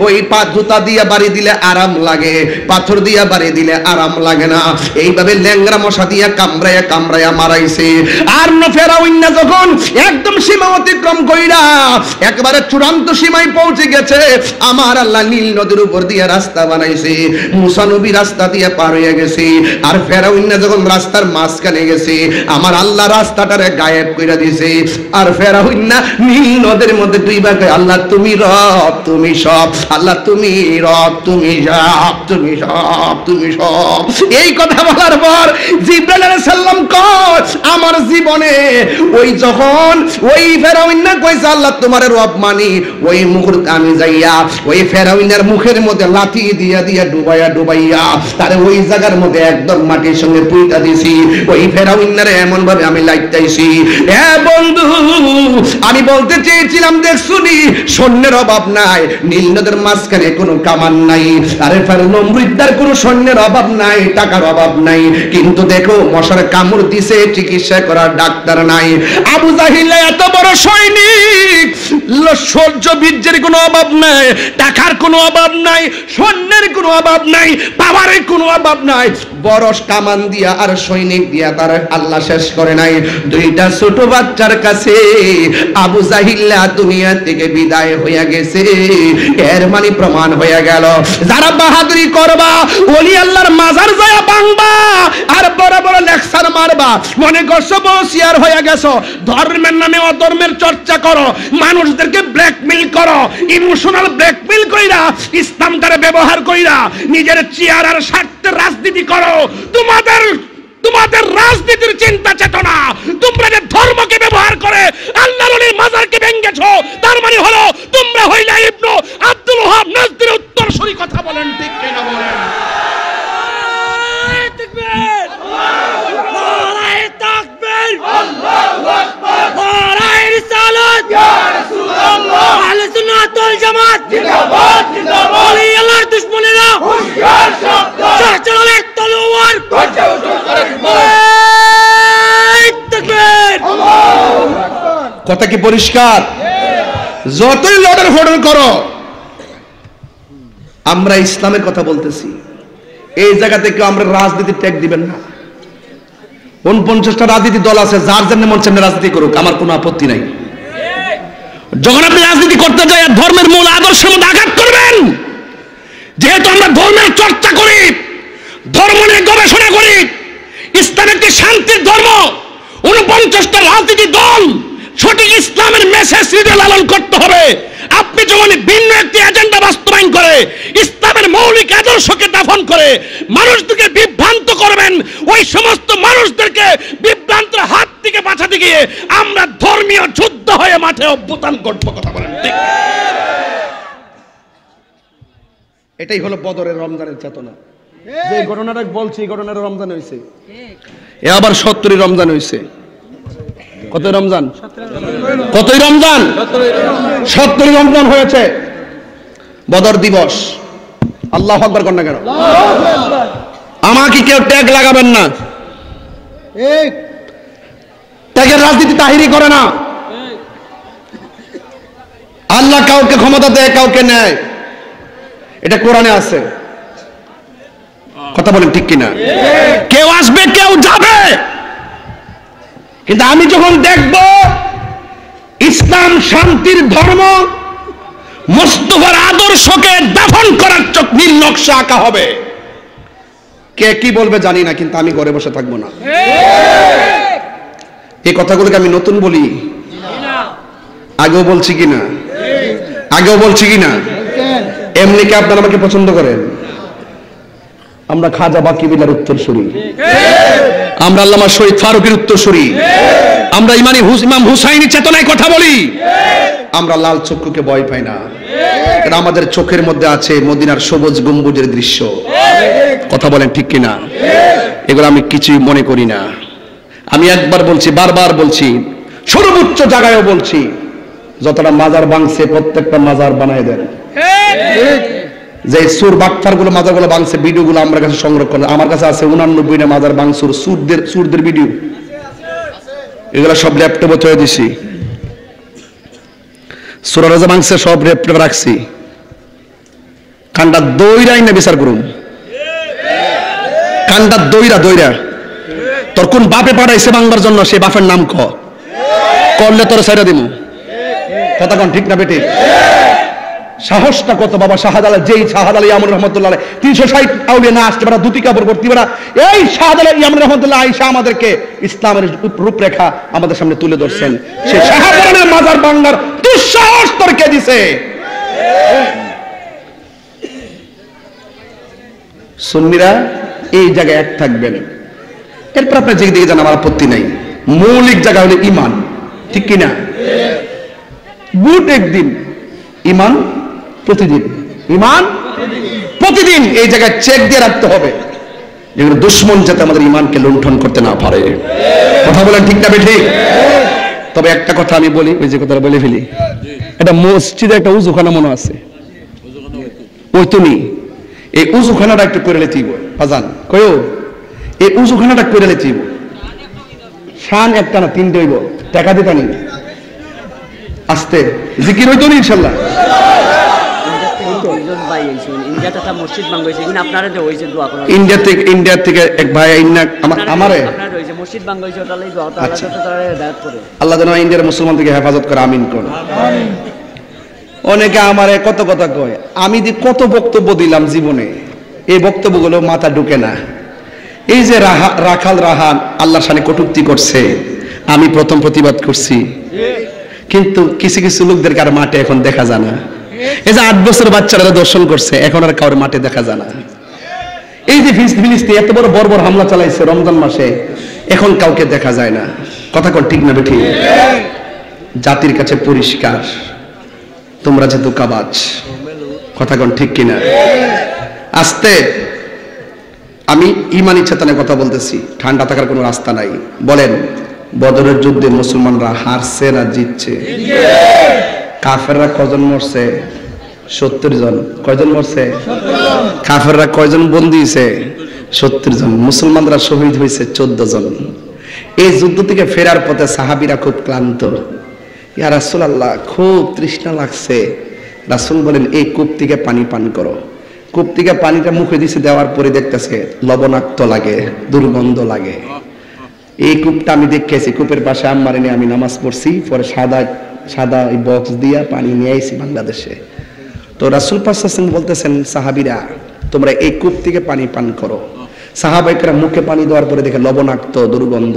S1: ওই জুতা দিয়া বাড়ি দিলে আরাম লাগে, পাথর দিয়া বাড়ি দিলে আরাম লাগে না, এইভাবে ল্যাংরা মশা দিয়া কামড়াইয়া কামড়াইয়া মারাইছে। আর ফেরাউন যখন একদম সীমা অতিক্রম কইরা একবারে চূড়ান্ত সীমায় পৌঁছে গেছে, আমার আল্লাহ নীল নদীর উপর দিয়ে রাস্তা বানাইছে, মুসা নবী রাস্তা দিয়ে পার হয়ে গেছে। আর ফেরাউন যখন রাস্তার মাঝখানে গেছে, আমার আল্লাহ রাস্তাটারে গায়েব কইরা দিয়েছে। আর ফেরাউন নীল নদীর মধ্যে দুই ভাগে, আল্লাহ তুমি রব তুমি সব, আল্লাহ তুমি রব তুমি সব, তুমি সব তুমি সব। এই কথা বলার পর জিবরাইল আলাইহিস সালাম কয়, আমার জীবনে ওই যখন ওই ফেরাউন কইছে আল্লাহ তোমার রব মানি, ওই মুহূর্তে আমি যাইয়া ওই ফেরাউনের মুখের মধ্যে লাঠি দিয়া দিয়া ডুবাইয়া ডুবাইয়া তারে ওই জায়গার মধ্যে একদম মাটির সঙ্গে পুইতা দিছি। ওই ফেরাউনের এমন ভাবে আমি লাইটাইছি। এ বন্ধু, আমি বলতে চেয়েছিলাম দেখছুনি সৈন্যের অভাব নাই, নীল নদের মাঝখানে কোনো কামান নাই, আরে নমরুদ্দার কোনো সৈন্যের অভাব নাই, টাকার অভাব নাই, কিন্তু দেখো মশার কামড় দিছে, চিকিৎসা করার ডাক্তার নাই। আবু জাহিল এত বড় সৈনিক, সহ্য বীর্যের কোনো অভাব নাই, টাকার কোনো অভাব নাই, সৈন্যের কোনো অভাব নাই, পাওয়ারের কোনো অভাব নাই, বড় কামান দিয়া আর সৈনিক দিয়া তার আল্লাহ শেষ করে নাই। দুইটা ছোট বাচ্চার কাছে আবু জাহিল্লা দুনিয়া থেকে বিদায় হইয়া গেছে, এর মানে প্রমাণ হইয়া গেল যারা বাহাদুরি করবা, ওলি আল্লাহর মাজার যায় ভাঙবা আর বড় বড় লেকচার মারবা, মনে করছো বসিয়ার হয়ে গেছো, ধর্মের নামে অধর্মের চর্চা করো, মানুষদেরকে ব্ল্যাকমেইল করো, ইমোশনাল ব্ল্যাকমেইল কইরা ইসলামটারে ব্যবহার কইরা নিজের চেয়ার আর স্বার্থের রাজনীতি করো। তোমাদের রাজনীতির চিন্তা চেতনা, তোমরা যে ধর্মকে ব্যবহার করে আল্লাহর ওলির মাজারকে ভেঙেছো, তার মানে হলো তোমরা হইলা ইবনে আব্দুল ওহাব নাজরীর উত্তরসূরি। কথা বলেন ঠিক কিনা বলেন? তাকবীর, নারায়ে তাকবীর, আল্লাহু আকবার, নারায়ে রিসালাত, ইয়া রাসূলুল্লাহ, আহলে সুন্নাত ওয়াল জামাত জিন্দাবাদ জিন্দাবাদ, ওলি আল্লাহর দুশমনেরা হুঁশিয়ার সাবধান, চালালে তলোয়ার গর্জে উঠুন তাকবীর, আল্লাহু আকবার। কথা কি পরিষ্কার? যতই লড়ার ফড়র করো, আমরা ইসলামের কথা বলতেছি, এই জায়গা থেকে আমরা রাজনীতি ট্যাগ দিবেন না। 49টা রাজনীতি দল আছে, যার জন্য মন চায় রাজনীতি করুক, আমার কোনো আপত্তি নাই। যখন আপনি রাজনীতি করতে যাই ধর্মের মূল আদর্শের মধ্যে আঘাত করবেন, যেহেতু আমরা ধর্মের চর্চা করি, ধর্ম নিয়ে গবেষণা করি, ইসলাম একটি শান্তির ধর্ম, 49টা রাজনীতি দল সঠিক ইসলামের মেসেজ লালন করতে হবে। আপনি যখন ভিন্ন একটি এজেন্ডা বাস্তবায়ন করে ইসলামের মৌলিক আদর্শকে দাফন করে মানুষদেরকে বিভ্রান্ত করবেন, ওই সমস্ত মানুষদেরকে বিভ্রান্তের হাত থেকে বাঁচাতে গিয়ে আমরা ধর্মীয় যুদ্ধ হয়ে মাঠে অভ্যুত্থান করবো। কথা বলেন ঠিক? এটাই হলো বদরের রমজানের চেতনা। যে ঘটনাটা বলছি, এই ঘটনাটা রমজান হয়েছে, এ আবার 70 রমজান হয়েছে। কত রমজান? কতই রমজান? 70 রমজান হয়েছে। বদর দিবস আল্লাহু আকবার কর না কেন? আমাকে কেউ ট্যাগ লাগাবেন না, ট্যাগের রাজনীতি তাহিরি করে না। আল্লাহ কাউকে ক্ষমতা দেয়, কাউকে নেয়, এটা কোরআনে আছে। কথা বলেন ঠিক কিনা? কেউ আসবে কেউ যাবে, কিন্তু আমি যখন দেখব ইসলাম শান্তির ধর্ম, মুস্তাফার আদর্শকে দাফন করার নীল নকশা আঁকা হবে। কে কি বলবে জানি না, কিন্তু আমি ঘরে বসে থাকবো না। এই কথাগুলোকে আমি নতুন বলি, আগেও বলছি কিনা? আগেও বলছি কিনা? এমনি কি আপনারা আমাকে পছন্দ করেন? আমরা খাজা বাকিবিলার উত্তরসূরি, আমরা আল্লামা শহীদ ফারুকের উত্তরসূরি, আমরা ইমাম হুসাইনি চেতনায় কথা বলি, আমরা লাল চক্ষুকে ভয় পাই না, কারণ আমাদের চোখের মধ্যে আছে মদিনার সবুজ গম্বুজের দৃশ্য। কথা বলেন ঠিক কিনা? এগুলো আমি কিছুই মনে করি না। আমি একবার বলছি, বারবার বলছি, সর্বোচ্চ জায়গায়ও বলছি, যতটা মাজার ভাঙছে প্রত্যেকটা মাজার বানায় দেন। যে সুর বাটফার গুলো মাজার গুলো ভাঙছে, ভিডিও গুলো আমার কাছে সংরক্ষণ, আমার কাছে আছে 89টা মাজার ভাঙচুর সুরদের ভিডিও, এগুলো সব ল্যাপটপে তৈরি দিছি। সুরারা যে ভাঙছে সব ল্যাপটপে রাখছি, কান্ডা দইরাই না বিচার করুন, কান্ডা দইরা তোর কোন বাপে পাঠাইছে বাংলার জন্য, সে বাপের নাম করলে তোর সাইরা দিমু। কথা কোন ঠিক না বেটি? সাহসটা কত বাবা! শাহজালাল, যেই শাহজালাল ইয়ামুন রহমতুল্লাহ 360 আউলিয়া না আসতে পারা, দুটি কাপড় ভর্তি পারা, এই শাহজালাল ইয়ামুন রহমতুল্লাহ আয়েশা আমাদেরকে ইসলামের রূপরেখা আমাদের সামনে তুলে ধরছেন। সে শাহজালালের মাজার বাংলার দুঃসাহস তোর কে দিছে? সুন্নিরা এই জায়গায় এক থাকবেন, এরপর আপনার যেদিকে দিকে যান আমার আপত্তি নাই। মৌলিক জায়গা হলো ইমান, ঠিক কিনা? বুট একদিন, ইমান প্রতিদিন, ইমান প্রতিদিন এই জায়গায় চেক দিয়ে রাখতে হবে, যেগুলো দুশ্মন যাতে আমাদের ইমানকে লুণ্ঠন করতে না পারে। কথা বলেন ঠিক না ঠিক? তবে একটা কথা আমি বলি, ওই যে কথাটা বলে ফেলি, এটা মসজিদে একটা উজুখানা মনে আছে, ওই তুমি এই উজুখানাটা একটু করে লেতিব বাজান, কয়ও এই উজুখানাটা করে লেতিব, শান একটা না তিনটে হইব, টাকা দিতে নি আস্তে জিকির হইতো না ইনশাল্লাহ। ইন্ডিয়া থেকে এক ভাই আমারে আল্লাহ যেন ইন্ডিয়ার মুসলমান থেকে হেফাজত করে, আমিন কোন। অনেকে আমারে কত কথা কয়, আমি যে কত বক্তব্য দিলাম জীবনে, এই বক্তব্যগুলো মাথা ঢুকে না। এই যে রাখাল রাহান আল্লাহর সামনে কটূক্তি করছে, আমি প্রথম প্রতিবাদ করছি, কিন্তু কিছু কিছু লোকদেরকে আর মাঠে এখন দেখা যায় না। এই যে 8 বছর বাচ্চারা দর্শন করছে, এখন আর কাউর মাঠে দেখা যায় না। এই যে ফিলিস্তিনে এত বড় বর্বর হামলা চালাইছে রমজান মাসে, এখন কাউকে দেখা যায় না। কথা কোন ঠিক না বেঠিক? জাতির কাছে পরিষ্কার, তোমরা যে ধোঁকাবাজ। কথা কোন ঠিক কিনা? আস্তে, আমি ইমানি চেতনায় কথা বলতেছি, ঠান্ডা থাকার কোনো রাস্তা নাই। বলেন, বদরের যুদ্ধে মুসলমানরা হারছে না জিতছে? কাফেররা কজন মরছে? 70 জন। কয়জন মরছে? কাফেররা কয়জন বন্দী হয়েছে? 70 জন। মুসলমানরা শহীদ হয়েছে 14 জন। এই যুদ্ধ থেকে ফেরার পথে সাহাবীরা খুব ক্লান্ত, ইয়া রাসূলুল্লাহ খুব তৃষ্ণা লাগছে। রাসূল বলেন, এই কূপ থেকে পানি পান করো। কূপ থেকে পানিটা মুখে দিছে, দেওয়ার পরে দেখতেছে লবণাক্ত লাগে, দুর্গন্ধ লাগে। এই কূপটা আমি দেখেছি, কূপের পাশে আম্মারে নিয়ে আমি নামাজ পড়ছি, পরে সাদা এই বক্স দিয়া পানি নিয়ে আইছি বাংলাদেশে। তো রাসূল পাক সাল্লাল্লাহু আলাইহি ওয়াসাল্লাম বলতেছেন, সাহাবীরা তোমরা এই কূপ থেকে পানি পান করো। সাহাবাইকরা মুখে পানি দেওয়ার পরে দেখে লবণাক্ত, দুর্গন্ধ।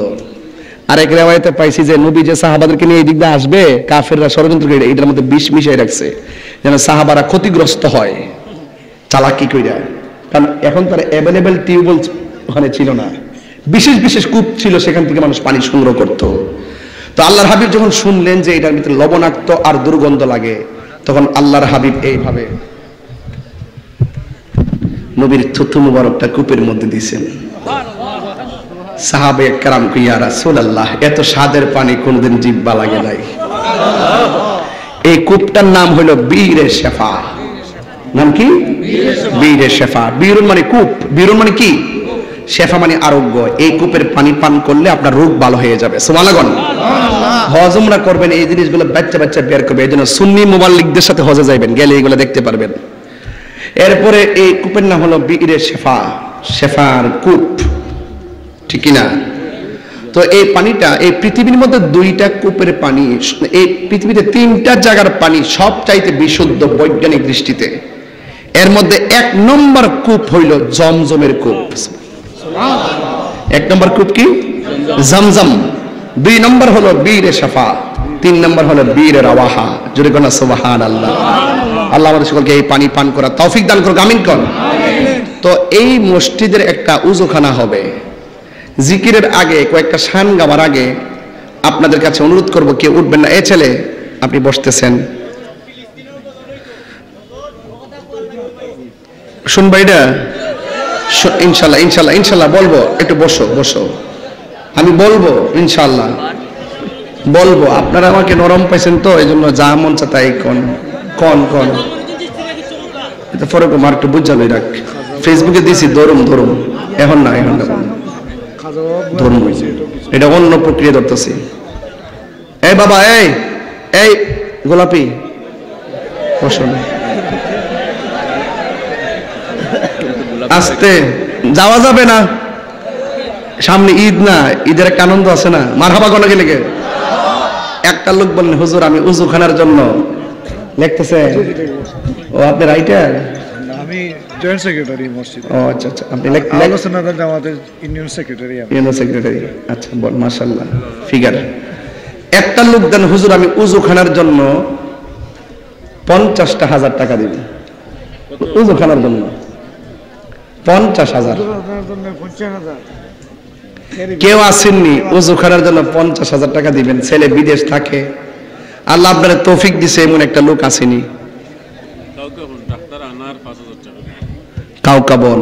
S1: আরেক রিওয়ায়াতে পাইছি যে নবী যে সাহাবাদেরকে নিয়ে এই দিক দিয়ে আসবে, কাফেররা ষড়যন্ত্র করে এটার মধ্যে বিষ মিশাই রাখছে যেন সাহাবারা ক্ষতিগ্রস্ত হয়, চালাকি কইরা। কারণ এখন তার অ্যাভেলেবেল টিউবওয়েল ওখানে ছিল না, বিশেষ বিশেষ কূপ ছিল, সেখান থেকে মানুষ পানি সংগ্রহ করত। তো আল্লাহর হাবিব যখন শুনলেন যে এটার ভিতরে লবণাক্ত আর দুর্গন্ধ লাগে, তখন আল্লাহর হাবিব এইভাবে নবীর থুতু মুবারকটা কূপের মধ্যে দিয়েছেন। সাহাবে কেরাম কই, ইয়া রাসূলুল্লাহ এত স্বাদের পানি কোনদিন জিহ্বা লাগে নাই। এই কূপটার নাম হলো বীরে শেফা। নাম কি? বীর বিরে শেফা। বিরুন মানে কূপ, বিরুন মানে কি? শেফা মানে আরোগ্য। এই কূপের পানি পান করলে আপনার রোগ ভালো হয়ে যাবে। সুবহানাল্লাহ। হজ উমরা করবেন, এই জিনিসগুলো বাচ্চা বাচ্চা বের করবে। এই জন্য সুন্নি মুবাল্লিগদের সাথে হজে যাইবেন, গেলে এগুলো দেখতে পারবেন। এরপরে এই কূপের নাম হলো বিরে শেফা, শেফার কূপ, ঠিক না? তো এই পানিটা, এই পৃথিবীর মধ্যে দুইটা কূপের পানি, এই পৃথিবীতে তিনটা জায়গার পানি সব চাইতে বিশুদ্ধ বৈজ্ঞানিক দৃষ্টিতে। এর মধ্যে এক নম্বর কূপ হইল জমজমের কূপ। এক নম্বর কূপ কি? জমজম। দুই নম্বর হলো বীরে শাফা, তিন নম্বর হলো বীরে রাওয়াহা। জোরে কোন সুবহানাল্লাহ। আল্লাহ আমাদের সকলকে এই পানি পান করার তৌফিক দান করুন, আমিন কোন। তো এই মসজিদের একটা উযুখানা হবে। জিকিরের আগে, কয়েকটা শান গাওয়ার আগে আপনাদের কাছে অনুরোধ করব, কেউ উঠবেন না। এ ছেলে, আপনি বসতেছেন, শুনবা এটা? ইনশাল্লাহ ইনশাল্লাহ ইনশাল্লাহ বলবো, একটু বসো বসো, আমি বলবো ইনশাল্লাহ বলবো। আপনারা আমাকে নরম পাইছেন তো, এই জন্য যা মন চা তাই কন কন কন। এটা পরে আমার একটু বুঝালো রাখ, ফেসবুকে দিছি ধরুম ধরুম, এখন না, এখন না ধরুম, এটা অন্য প্রক্রিয়া ধরতেছি। এই বাবা, এই এই গোলাপি বসো, আস্তে যাওয়া যাবে না, সামনে ঈদ না, ঈদের একটা আনন্দ আছে না। মারহাবা কোন গেলে গে। একটা লোক বললেন, হুজুর আমি উযুখানার জন্য লিখতেছে। ও আপনি রাইটার?
S4: আমি জয়েন্ট সেক্রেটারি মসজিদ।
S1: ও আচ্ছা আচ্ছা, আপনি
S4: আলোচনাটা আমাদের ইউনিয়ন সেক্রেটারি।
S1: ইউনিয়ন সেক্রেটারি, আচ্ছা বল, মাশাআল্লাহ ফিগার। একটা লোক দেন, হুজুর আমি উযুখানার জন্য 50,000 টাকা দিব। উযুখানার জন্য 50,000। কেউ আসেননি উযুখানার জন্য 50,000 টাকা দিবেন? ছেলে বিদেশ থাকে, আল্লাহ আপনার তৌফিক দিছে, এমন একটা লোক আসেনি।
S2: কাউকে ডাক্তার আনার 5,000 টাকা
S1: কাউকে বল।